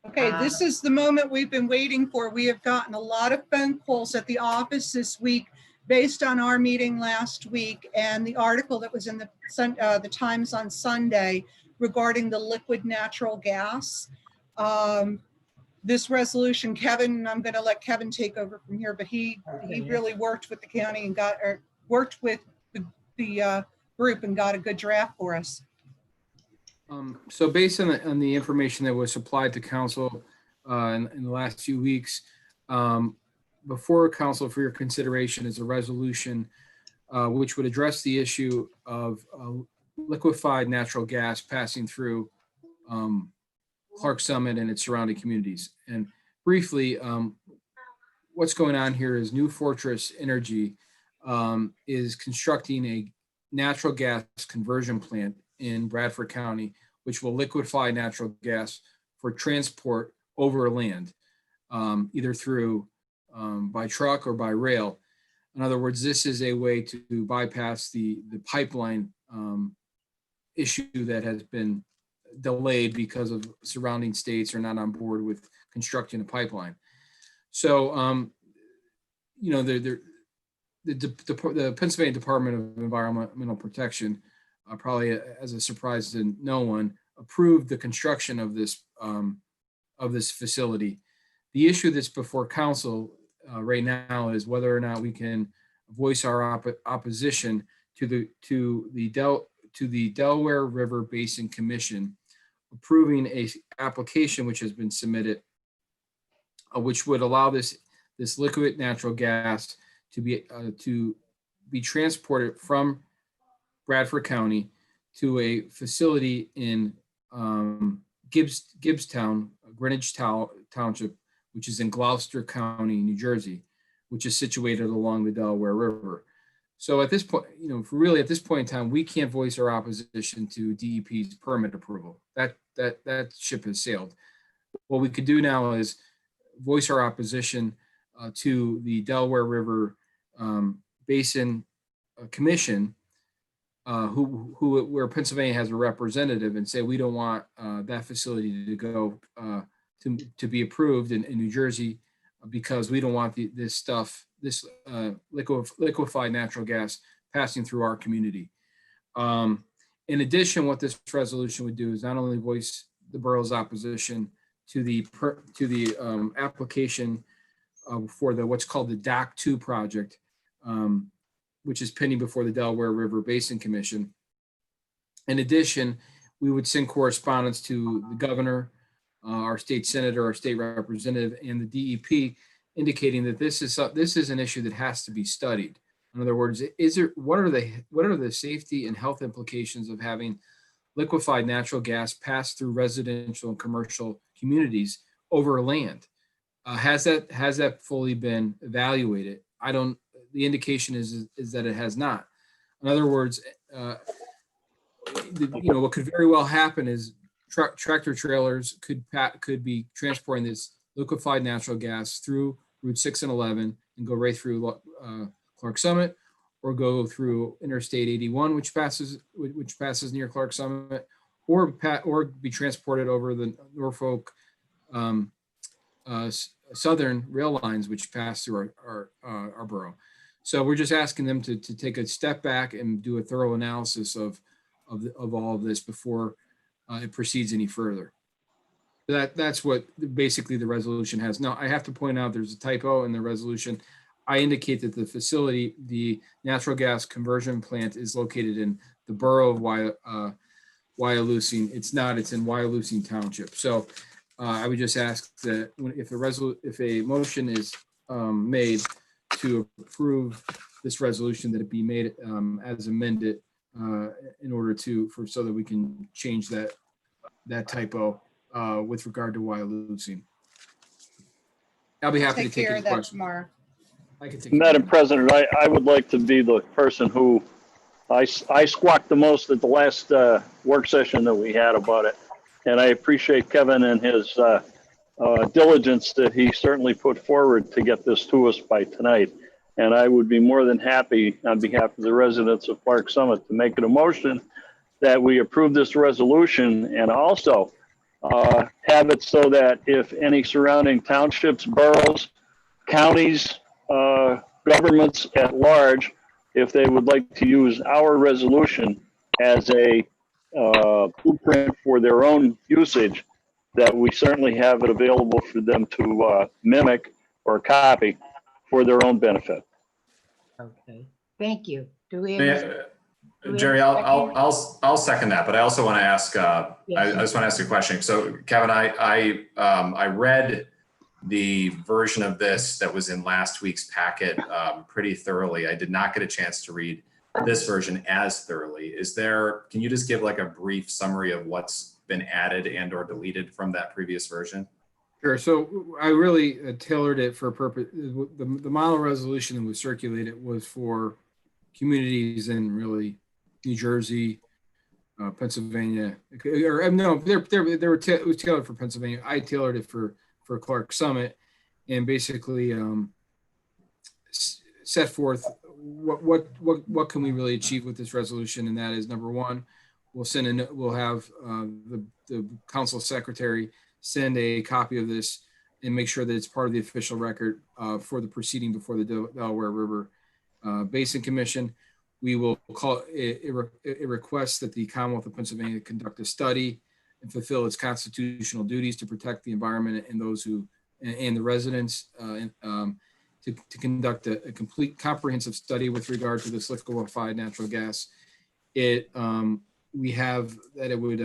B: Okay, this is the moment we've been waiting for. We have gotten a lot of phone calls at the office this week based on our meeting last week and the article that was in the Times on Sunday regarding the liquid natural gas. This resolution, Kevin, I'm going to let Kevin take over from here, but he really worked with the county and worked with the group and got a good draft for us.
A: So based on the information that was supplied to council in the last few weeks, before council for your consideration is a resolution which would address the issue of liquefied natural gas passing through Clark Summit and its surrounding communities. And briefly, what's going on here is New Fortress Energy is constructing a natural gas conversion plant in Bradford County, which will liquefy natural gas for transport over land, either through by truck or by rail. In other words, this is a way to bypass the pipeline issue that has been delayed because of surrounding states are not on board with constructing a pipeline. So, you know, the Pennsylvania Department of Environmental Protection, probably as a surprise to no one, approved the construction of this facility. The issue that's before council right now is whether or not we can voice our opposition to the Delaware River Basin Commission approving a application which has been submitted, which would allow this liquid natural gas to be transported from Bradford County to a facility in Gibbstown, Greenwich Township, which is in Gloucester County, New Jersey, which is situated along the Delaware River. So at this point, you know, really at this point in time, we can't voice our opposition to DEP's permit approval. That ship has sailed. What we could do now is voice our opposition to the Delaware River Basin Commission, where Pennsylvania has a representative, and say we don't want that facility to go to be approved in New Jersey because we don't want this liquefied natural gas passing through our community. In addition, what this resolution would do is not only voice the borough's opposition to the application for what's called the Dock 2 project, which is pending before the Delaware River Basin Commission. In addition, we would send correspondence to the governor, our state senator, our state representative, and the DEP, indicating that this is an issue that has to be studied. In other words, what are the safety and health implications of having liquefied natural gas pass through residential and commercial communities over land? Has that fully been evaluated? The indication is that it has not. In other words, what could very well happen is tractor trailers could be transporting this liquefied natural gas through Route 6 and 11 and go right through Clark Summit, or go through Interstate 81, which passes near Clark Summit, or be transported over the Norfolk Southern rail lines, which pass through our borough. So we're just asking them to take a step back and do a thorough analysis of all of this before it proceeds any further. That's what basically the resolution has. Now, I have to point out there's a typo in the resolution. I indicate that the facility, the natural gas conversion plant, is located in the borough of Wyalusing. It's not, it's in Wyalusing Township. So I would just ask that if a motion is made to approve this resolution, that it be made as amended in order so that we can change that typo with regard to Wyalusing. I'll be happy to
B: Take
A: take
B: care
A: any
B: of that
A: questions.
B: tomorrow.
A: I can take care of
M: Madam
A: it.
M: President, I would like to be the person who, I squawked the most at the last work session that we had about it. And I appreciate Kevin and his diligence that he certainly put forward to get this to us by tonight. And I would be more than happy on behalf of the residents of Park Summit to make it a motion that we approve this resolution, and also have it so that if any surrounding townships, boroughs, counties, governments at large, if they would like to use our resolution as a blueprint for their own usage, that we certainly have it available for them to mimic or copy for their own benefit.
D: Okay, thank you. Do we
H: May
D: have?
H: I-
D: do we have
H: Jerry,
D: a
H: I'll second that, but I also want to ask, I
D: Yes.
H: just want to ask you a question. So Kevin, I read the version of this that was in last week's packet pretty thoroughly. I did not get a chance to read this version as thoroughly. Can you just give like a brief summary of what's been added and or deleted from that previous version?
A: Sure. So I really tailored it for a purpose. The model resolution that was circulated was for communities in really New Jersey, Pennsylvania, or no, it was tailored for Pennsylvania. I tailored it for Clark Summit, and basically set forth what can we really achieve with this resolution, and that is number one, we'll have the council secretary send a copy of this and make sure that it's part of the official record for the proceeding before the Delaware River Basin Commission. We will call it requests that the Commonwealth of Pennsylvania conduct a study and fulfill its constitutional duties to protect the environment and those who and the residents to conduct a complete comprehensive study with regard to this liquefied natural gas. We have that it would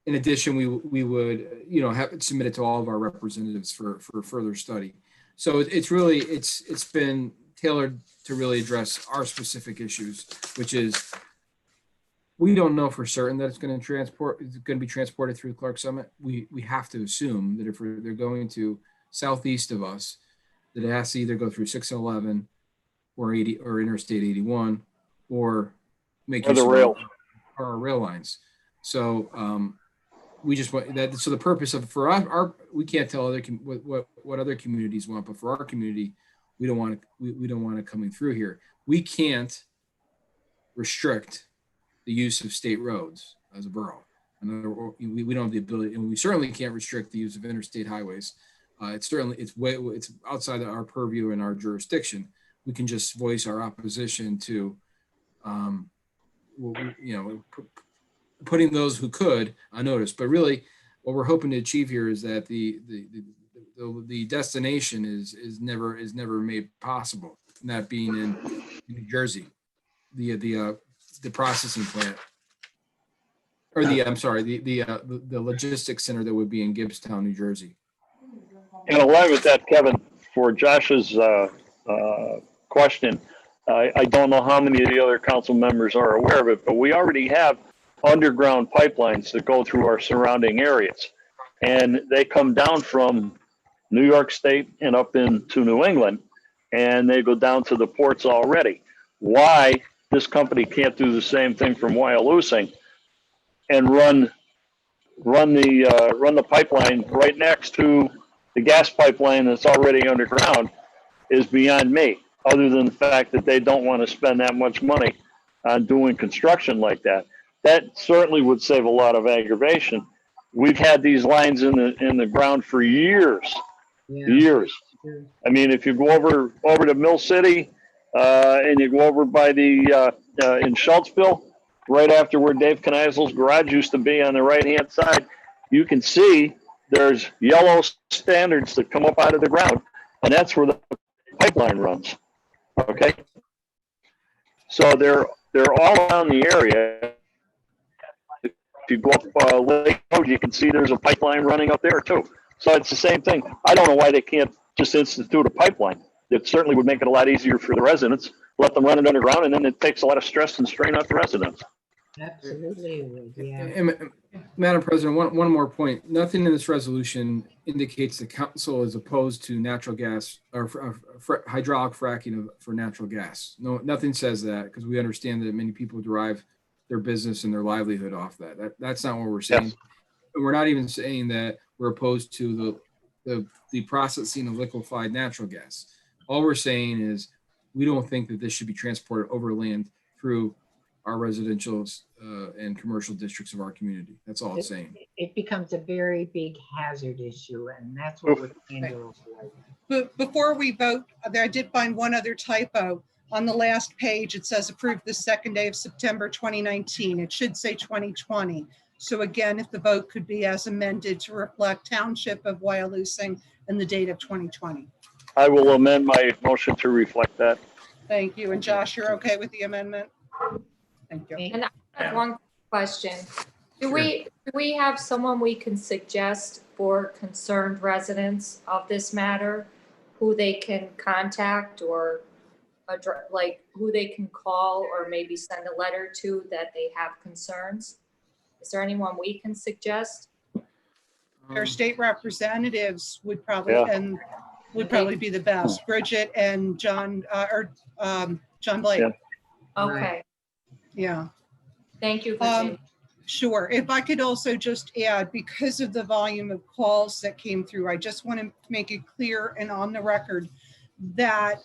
A: in addition, we would have it submitted to all of our representatives for further study. So it's been tailored to really address our specific issues, which is we don't know for certain that it's going to be transported through Clark Summit. We have to assume that if they're going to southeast of us, that it has to either go through 611 or Interstate 81 or make use
M: the
A: of
M: rails
A: our rail lines. So we just want that. So the purpose of we can't tell what other communities want, but for our community, we don't want it coming through here. We can't restrict the use of state roads as a borough. We don't have the ability, and we certainly can't restrict the use of interstate highways. It's outside of our purview and our jurisdiction. We can just voice our opposition to, putting those who could on notice. But really, what we're hoping to achieve here is that the destination is never made possible. And that being in New Jersey, the processing plant, or the logistics center that would be in Gibbstown, New Jersey.
M: And along with that, Kevin, for Josh's question, I don't know how many of the other council members are aware of it, but we already have underground pipelines that go through our surrounding areas. And they come down from New York State and up into New England, and they go down to the ports already. Why this company can't do the same thing from Wyalusing and run the pipeline right next to the gas pipeline that's already underground is beyond me, other than the fact that they don't want to spend that much money on doing construction like that. That certainly would save a lot of aggravation. We've had these lines in the ground for years. I mean, if you go over to Mill City and you go over by in Schultzville, right after where Dave Kniesel's garage used to be on the right-hand side, you can see there's yellow standards that come up out of the ground, and that's where the pipeline runs. Okay? So they're all around the area. If you go up Lake Road, you can see there's a pipeline running up there too. So it's the same thing. I don't know why they can't just institute a pipeline. It certainly would make it a lot easier for the residents. Let them run it underground, and then it takes a lot of stress and strain off the residents.
D: Absolutely, yeah.
A: And Madam President, one more point. Nothing in this resolution indicates the council is opposed to natural gas or hydraulic fracking for natural gas. No, nothing says that, because we understand that many people derive their business and their livelihood off that. That's not what we're saying.
M: Yes.
A: We're not even saying that we're opposed to the processing of liquefied natural gas. All we're saying is we don't think that this should be transported overland through our residential and commercial districts of our community. That's all it's saying.
D: It becomes a very big hazard issue, and that's what we're trying to avoid.
B: But before we vote, I did find one other typo. On the last page, it says approved the second day of September 2019. It should say 2020. So again, if the vote could be as amended to reflect Township of Wyalusing and the date of 2020.
M: I will amend my motion to reflect that.
B: Thank you. And Josh, you're okay with the amendment? Thank you.
I: And I have one question. Do we have someone we can suggest for concerned residents of this matter, who they can contact or like who they can call or maybe send a letter to that they have concerns? Is there anyone we can suggest?
B: Our state representatives would probably
M: Yeah.
B: would probably be the best. Bridget and John John Blake.
M: Yeah.
I: Okay,
B: Yeah.
I: thank you, Virginia.
B: Sure. If I could also just add, because of the volume of calls that came through, I just want to make it clear and on the record that,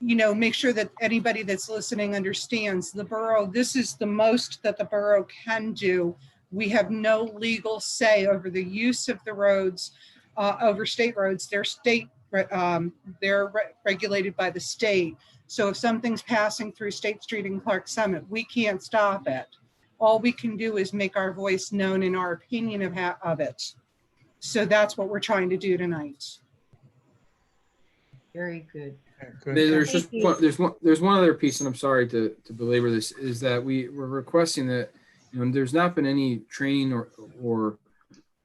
B: you know, make sure that anybody that's listening understands the borough, this is the most that the borough can do. We have no legal say over the use of the roads, over state roads. They're regulated by the state. So if something's passing through State Street and Clark Summit, we can't stop it. All we can do is make our voice known and our opinion of it. So that's what we're trying to do tonight.
D: Very good.
A: There's just there's one other piece, and I'm sorry to belabor this, is that we're requesting that, you know, there's not been any training or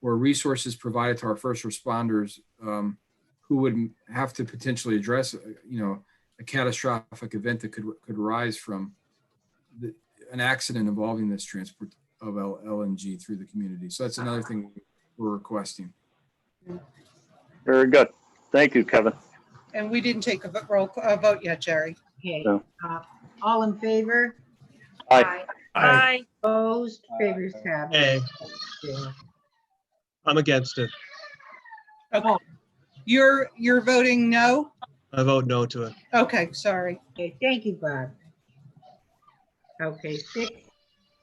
A: resources provided to our first responders who would have to potentially address, you know, a catastrophic event that could arise from an accident involving this transport of LNG through the community. So that's another thing we're requesting.
M: Very good. Thank you, Kevin.
B: And we didn't take a vote yet, Jerry.
D: Okay,
M: No.
D: all in favor?
M: Aye.
J: Aye.
D: Opposed? Favors have it.
E: Hey, I'm against it.
B: Okay. You're voting no?
E: I vote no to it.
B: Okay, sorry.
D: Okay, thank you, Bob. Okay, 6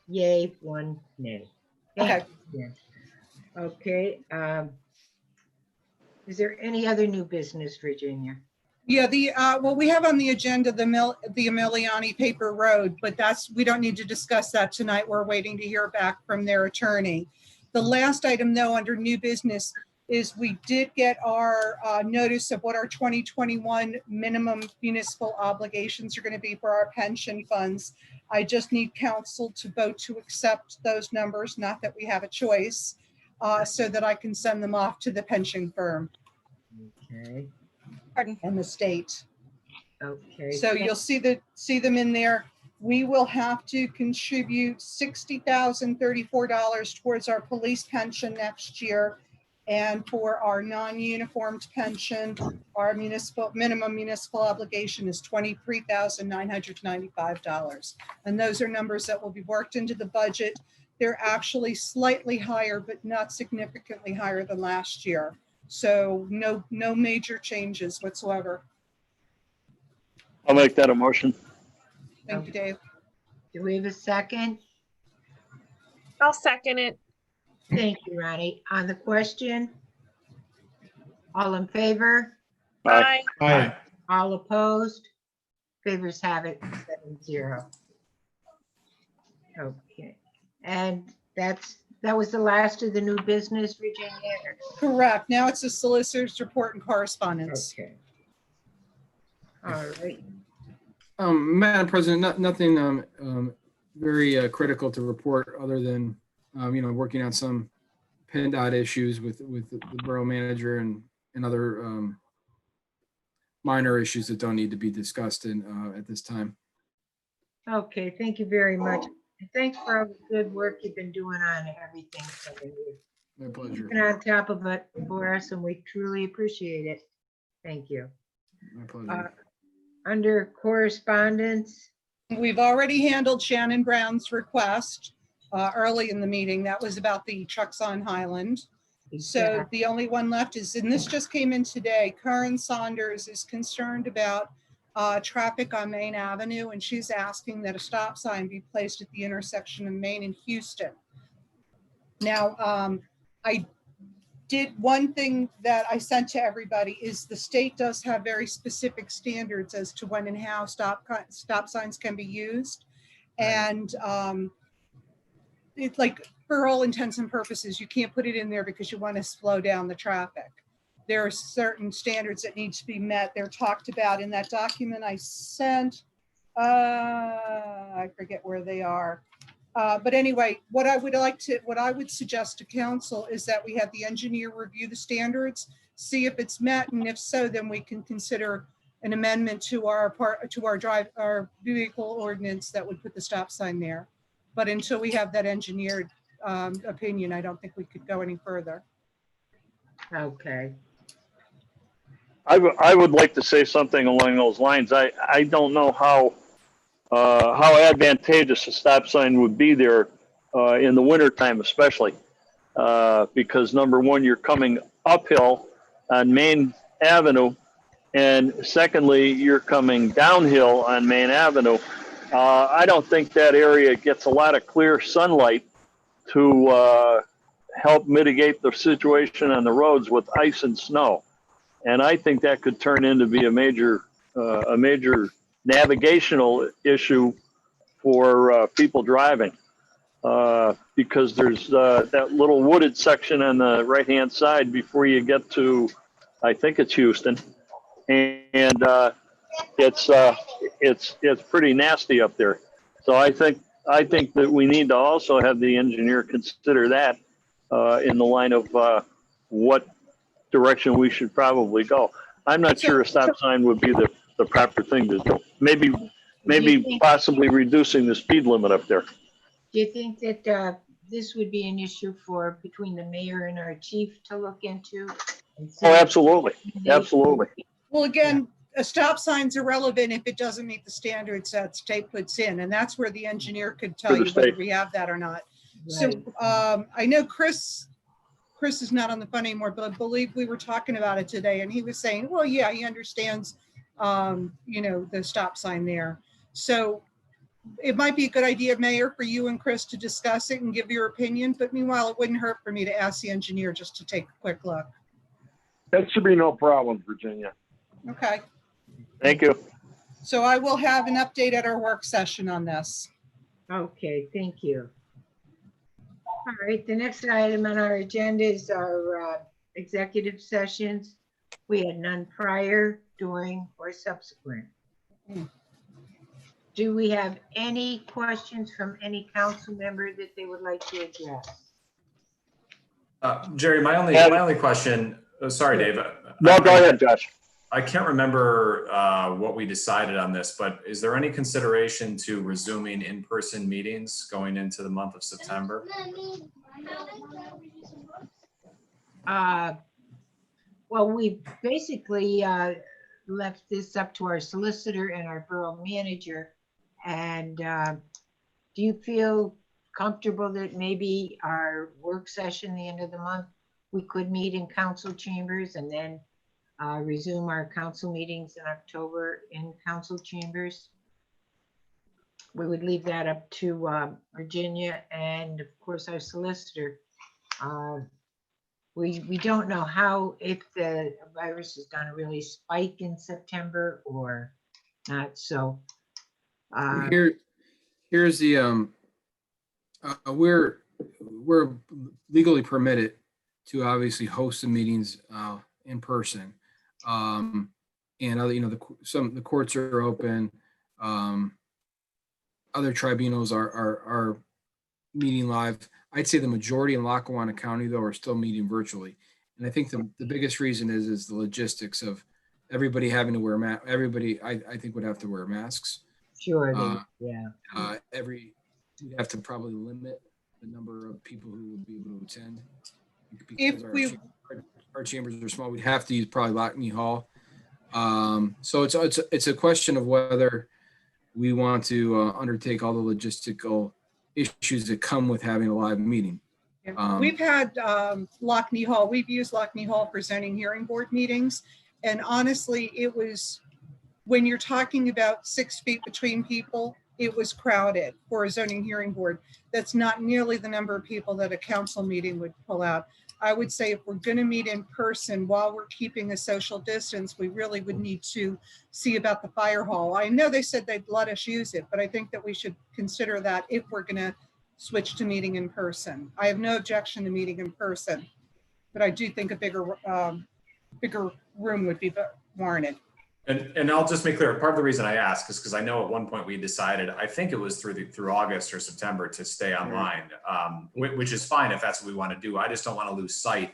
D: yay, 1 nay.
B: Okay.
D: Yeah. Okay, is there any other new business, Virginia?
B: Yeah, well, we have on the agenda the Emiliani Paper Road, but we don't need to discuss that tonight. We're waiting to hear back from their attorney. The last item, though, under new business is we did get our notice of what our 2021 minimum municipal obligations are going to be for our pension funds. I just need council to vote to accept those numbers, not that we have a choice, so that I can send them off to the pension firm.
D: Okay,
B: And the state.
D: okay.
B: So you'll see them in there. We will have to contribute $60,034 towards our police pension next year. And for our non-uniformed pension, our minimum municipal obligation is $23,995. And those are numbers that will be worked into the budget. They're actually slightly higher, but not significantly higher than last year. So no major changes whatsoever.
M: I'll make that a motion.
B: Thank you, Dave.
D: Do we have a second?
J: I'll second it.
D: Thank you, Ronnie. On the question? All in favor?
J: Aye.
G: Aye.
D: All opposed? Favors have it, 7-0. Okay. And that was the last of the new business, Virginia?
B: Correct. Now it's the solicitor's report and correspondence.
D: Okay. All right.
A: Madam President, nothing very critical to report other than, working on some PennDOT issues with the borough manager and other minor issues that don't need to be discussed at this time.
D: Okay, thank you very much. And thanks for all the good work you've been doing on everything.
A: My pleasure.
D: Keeping on top of it for us, and we truly appreciate it. Thank you.
A: My pleasure.
D: Under correspondence,
B: We've already handled Shannon Brown's request early in the meeting. That was about the trucks on Highland. So the only one left is, and this just came in today, Karen Saunders is concerned about traffic on Main Avenue, and she's asking that a stop sign be placed at the intersection of Main and Houston. Now, I did one thing that I sent to everybody is the state does have very specific standards as to when and how stop signs can be used. And it's like, for all intents and purposes, you can't put it in there because you want to slow down the traffic. There are certain standards that need to be met. They're talked about in that document I sent. I forget where they are. But anyway, what I would suggest to council is that we have the engineer review the standards, see if it's met, and if so, then we can consider an amendment to our vehicle ordinance that would put the stop sign there. But until we have that engineered opinion, I don't think we could go any further.
D: okay.
M: I would like to say something along those lines. I don't know how advantageous a stop sign would be there in the wintertime especially. Because number one, you're coming uphill on Main Avenue, and secondly, you're coming downhill on Main Avenue. I don't think that area gets a lot of clear sunlight to help mitigate the situation on the roads with ice and snow. And I think that could turn into be a major navigational issue for people driving. Because there's that little wooded section on the right-hand side before you get to, I think it's Houston. And it's pretty nasty up there. So I think that we need to also have the engineer consider that in the line of what direction we should probably go. I'm not sure a stop sign would be the proper thing to do. Maybe possibly reducing the speed limit up there.
D: Do you think that this would be an issue for between the mayor and our chief to look into?
M: Oh, absolutely. Absolutely.
B: Well, again, a stop sign's irrelevant if it doesn't meet the standards that state puts in, and that's where the engineer could tell you whether we have that or not. So I know Chris is not on the phone anymore, but I believe we were talking about it today, and he was saying, well, yeah, he understands, the stop sign there. So it might be a good idea, Mayor, for you and Chris to discuss it and give your opinion. But meanwhile, it wouldn't hurt for me to ask the engineer just to take a quick look.
F: That should be no problem, Virginia.
B: Okay.
M: Thank you.
B: So I will have an update at our work session on this.
D: Okay, thank you. All right, the next item on our agenda is our executive sessions. We had none prior, during, or subsequent. Do we have any questions from any council member that they would like to address?
H: Jerry, my only question, sorry, Dave.
M: No, go ahead, Josh.
H: I can't remember what we decided on this, but is there any consideration to resuming in-person meetings going into the month of September?
D: Well, we basically left this up to our solicitor and our borough manager. And do you feel comfortable that maybe our work session, the end of the month, we could meet in council chambers and then resume our council meetings in October in council chambers? We would leave that up to Virginia and of course our solicitor. We don't know if the virus is going to really spike in September or not. So
A: Here's the we're legally permitted to obviously host the meetings in person. And other, the courts are open. Other tribunals are meeting live. I'd say the majority in Lackawanna County, though, are still meeting virtually. And I think the biggest reason is the logistics of everybody having to wear masks. Everybody, I think, would have to wear masks.
D: Sure,
A: We'd have to probably limit the number of people who would be able to attend. Because our chambers are small, we'd have to use probably Lockney Hall. So it's a question of whether we want to undertake all the logistical issues that come with having a live meeting.
B: We've had Lockney Hall. We've used Lockney Hall for zoning hearing board meetings. And honestly, it was, when you're talking about 6 feet between people, it was crowded for a zoning hearing board. That's not nearly the number of people that a council meeting would pull out. I would say if we're going to meet in person while we're keeping a social distance, we really would need to see about the fire hall. I know they said they'd let us use it, but I think that we should consider that if we're going to switch to meeting in person. I have no objection to meeting in person, but I do think a bigger room would be warranted.
H: And I'll just make clear, part of the reason I ask is because I know at one point we decided, I think it was through August or September, to stay online, which is fine if that's what we want to do. I just don't want to lose sight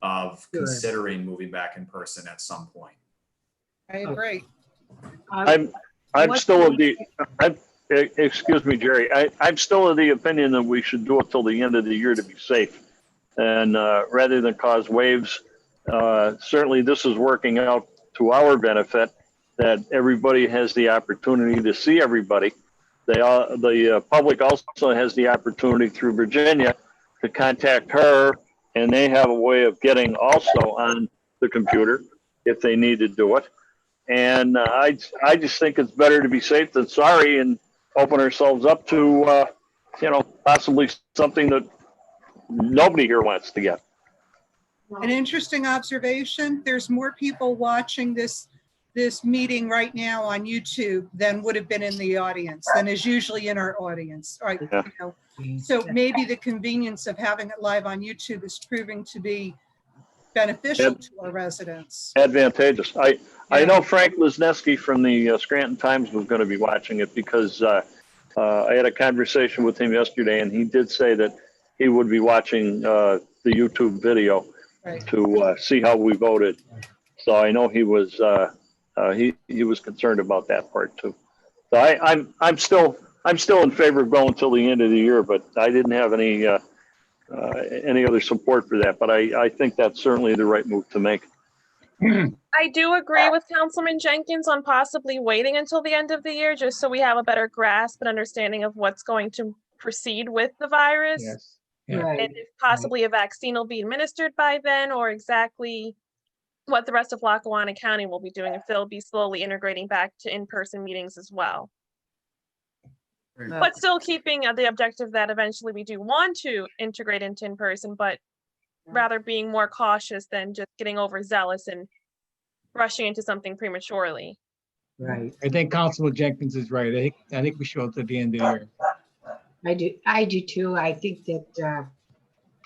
H: of considering moving back in person at some point.
B: I agree.
M: I'm still of the, excuse me, Jerry, I'm still of the opinion that we should do it till the end of the year to be safe. And rather than cause waves, certainly this is working out to our benefit, that everybody has the opportunity to see everybody. The public also has the opportunity through Virginia to contact her, and they have a way of getting also on the computer if they need to do it. And I just think it's better to be safe than sorry and open ourselves up to, possibly something that nobody here wants to get.
B: An interesting observation, there's more people watching this meeting right now on YouTube than would have been in the audience, than is usually in our audience. Right?
M: Yeah.
B: So maybe the convenience of having it live on YouTube is proving to be beneficial to our residents.
M: Advantageous. I know Frank Wisniewski from the Scranton Times was going to be watching it, because I had a conversation with him yesterday, and he did say that he would be watching the YouTube video to see how we voted. So I know he was he was concerned about that part too. So I'm still in favor of going till the end of the year, but I didn't have any other support for that. But I think that's certainly the right move to make.
J: I do agree with Councilman Jenkins on possibly waiting until the end of the year, just so we have a better grasp and understanding of what's going to proceed with the virus.
G: Yes.
J: And if possibly a vaccine will be administered by then, or exactly what the rest of Lackawanna County will be doing, if they'll be slowly integrating back to in-person meetings as well. But still keeping the objective that eventually we do want to integrate into in-person, but rather being more cautious than just getting overzealous and rushing into something prematurely.
D: Right.
G: I think Councilman Jenkins is right. I think we should go to the end of the year.
D: I do too. I think that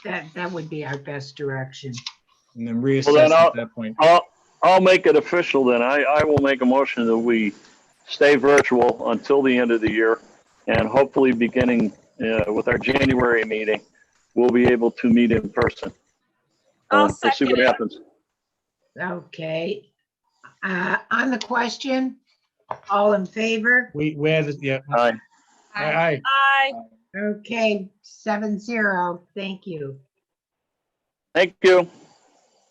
D: that would be our best direction.
G: And then reassess
M: Well, then
G: at that point.
M: I'll make it official then. I will make a motion that we stay virtual until the end of the year, and hopefully beginning with our January meeting, we'll be able to meet in person.
J: I'll
M: We'll see
J: second
M: what
J: it.
M: happens.
D: Okay. On the question, all in favor?
G: We had it, yeah.
M: Aye.
G: Aye.
J: Aye.
D: Okay, 7-0. Thank you.
M: Thank you.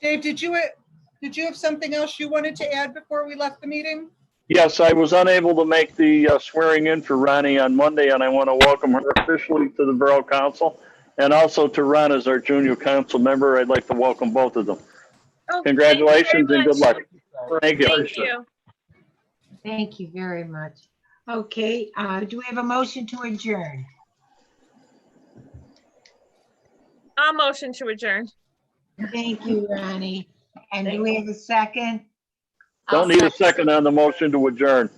B: Dave, did you have something else you wanted to add before we left the meeting?
M: Yes, I was unable to make the swearing in for Ronnie on Monday, and I want to welcome her officially to the Borough Council, and also to Ron as our junior council member. I'd like to welcome both of them.
J: Oh,
M: Congratulations and good luck. Thank you.
J: Thank you.
D: Thank you very much. Okay, do we have a motion to adjourn?
J: I'll motion to adjourn.
D: Thank you, Ronnie. And do we have a second?
M: Don't need a second on the motion to adjourn.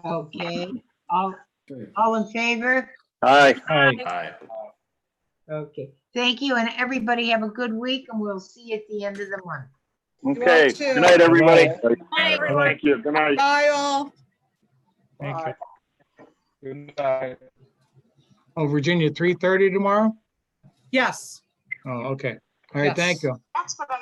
D: Okay, all in favor?
M: Aye.
G: Aye.
H: Aye.
D: Okay, thank you, and everybody have a good week, and we'll see you at the end of the month.
M: Okay,
B: too.
M: good night, everybody.
J: Bye.
M: Thank you, good night.
B: Bye all.
G: Thank you.
F: Good night.
G: Oh, Virginia, 3:30 tomorrow?
B: Yes.
G: Oh, okay. All right, thank
B: Yes.
G: you.
L: That's what I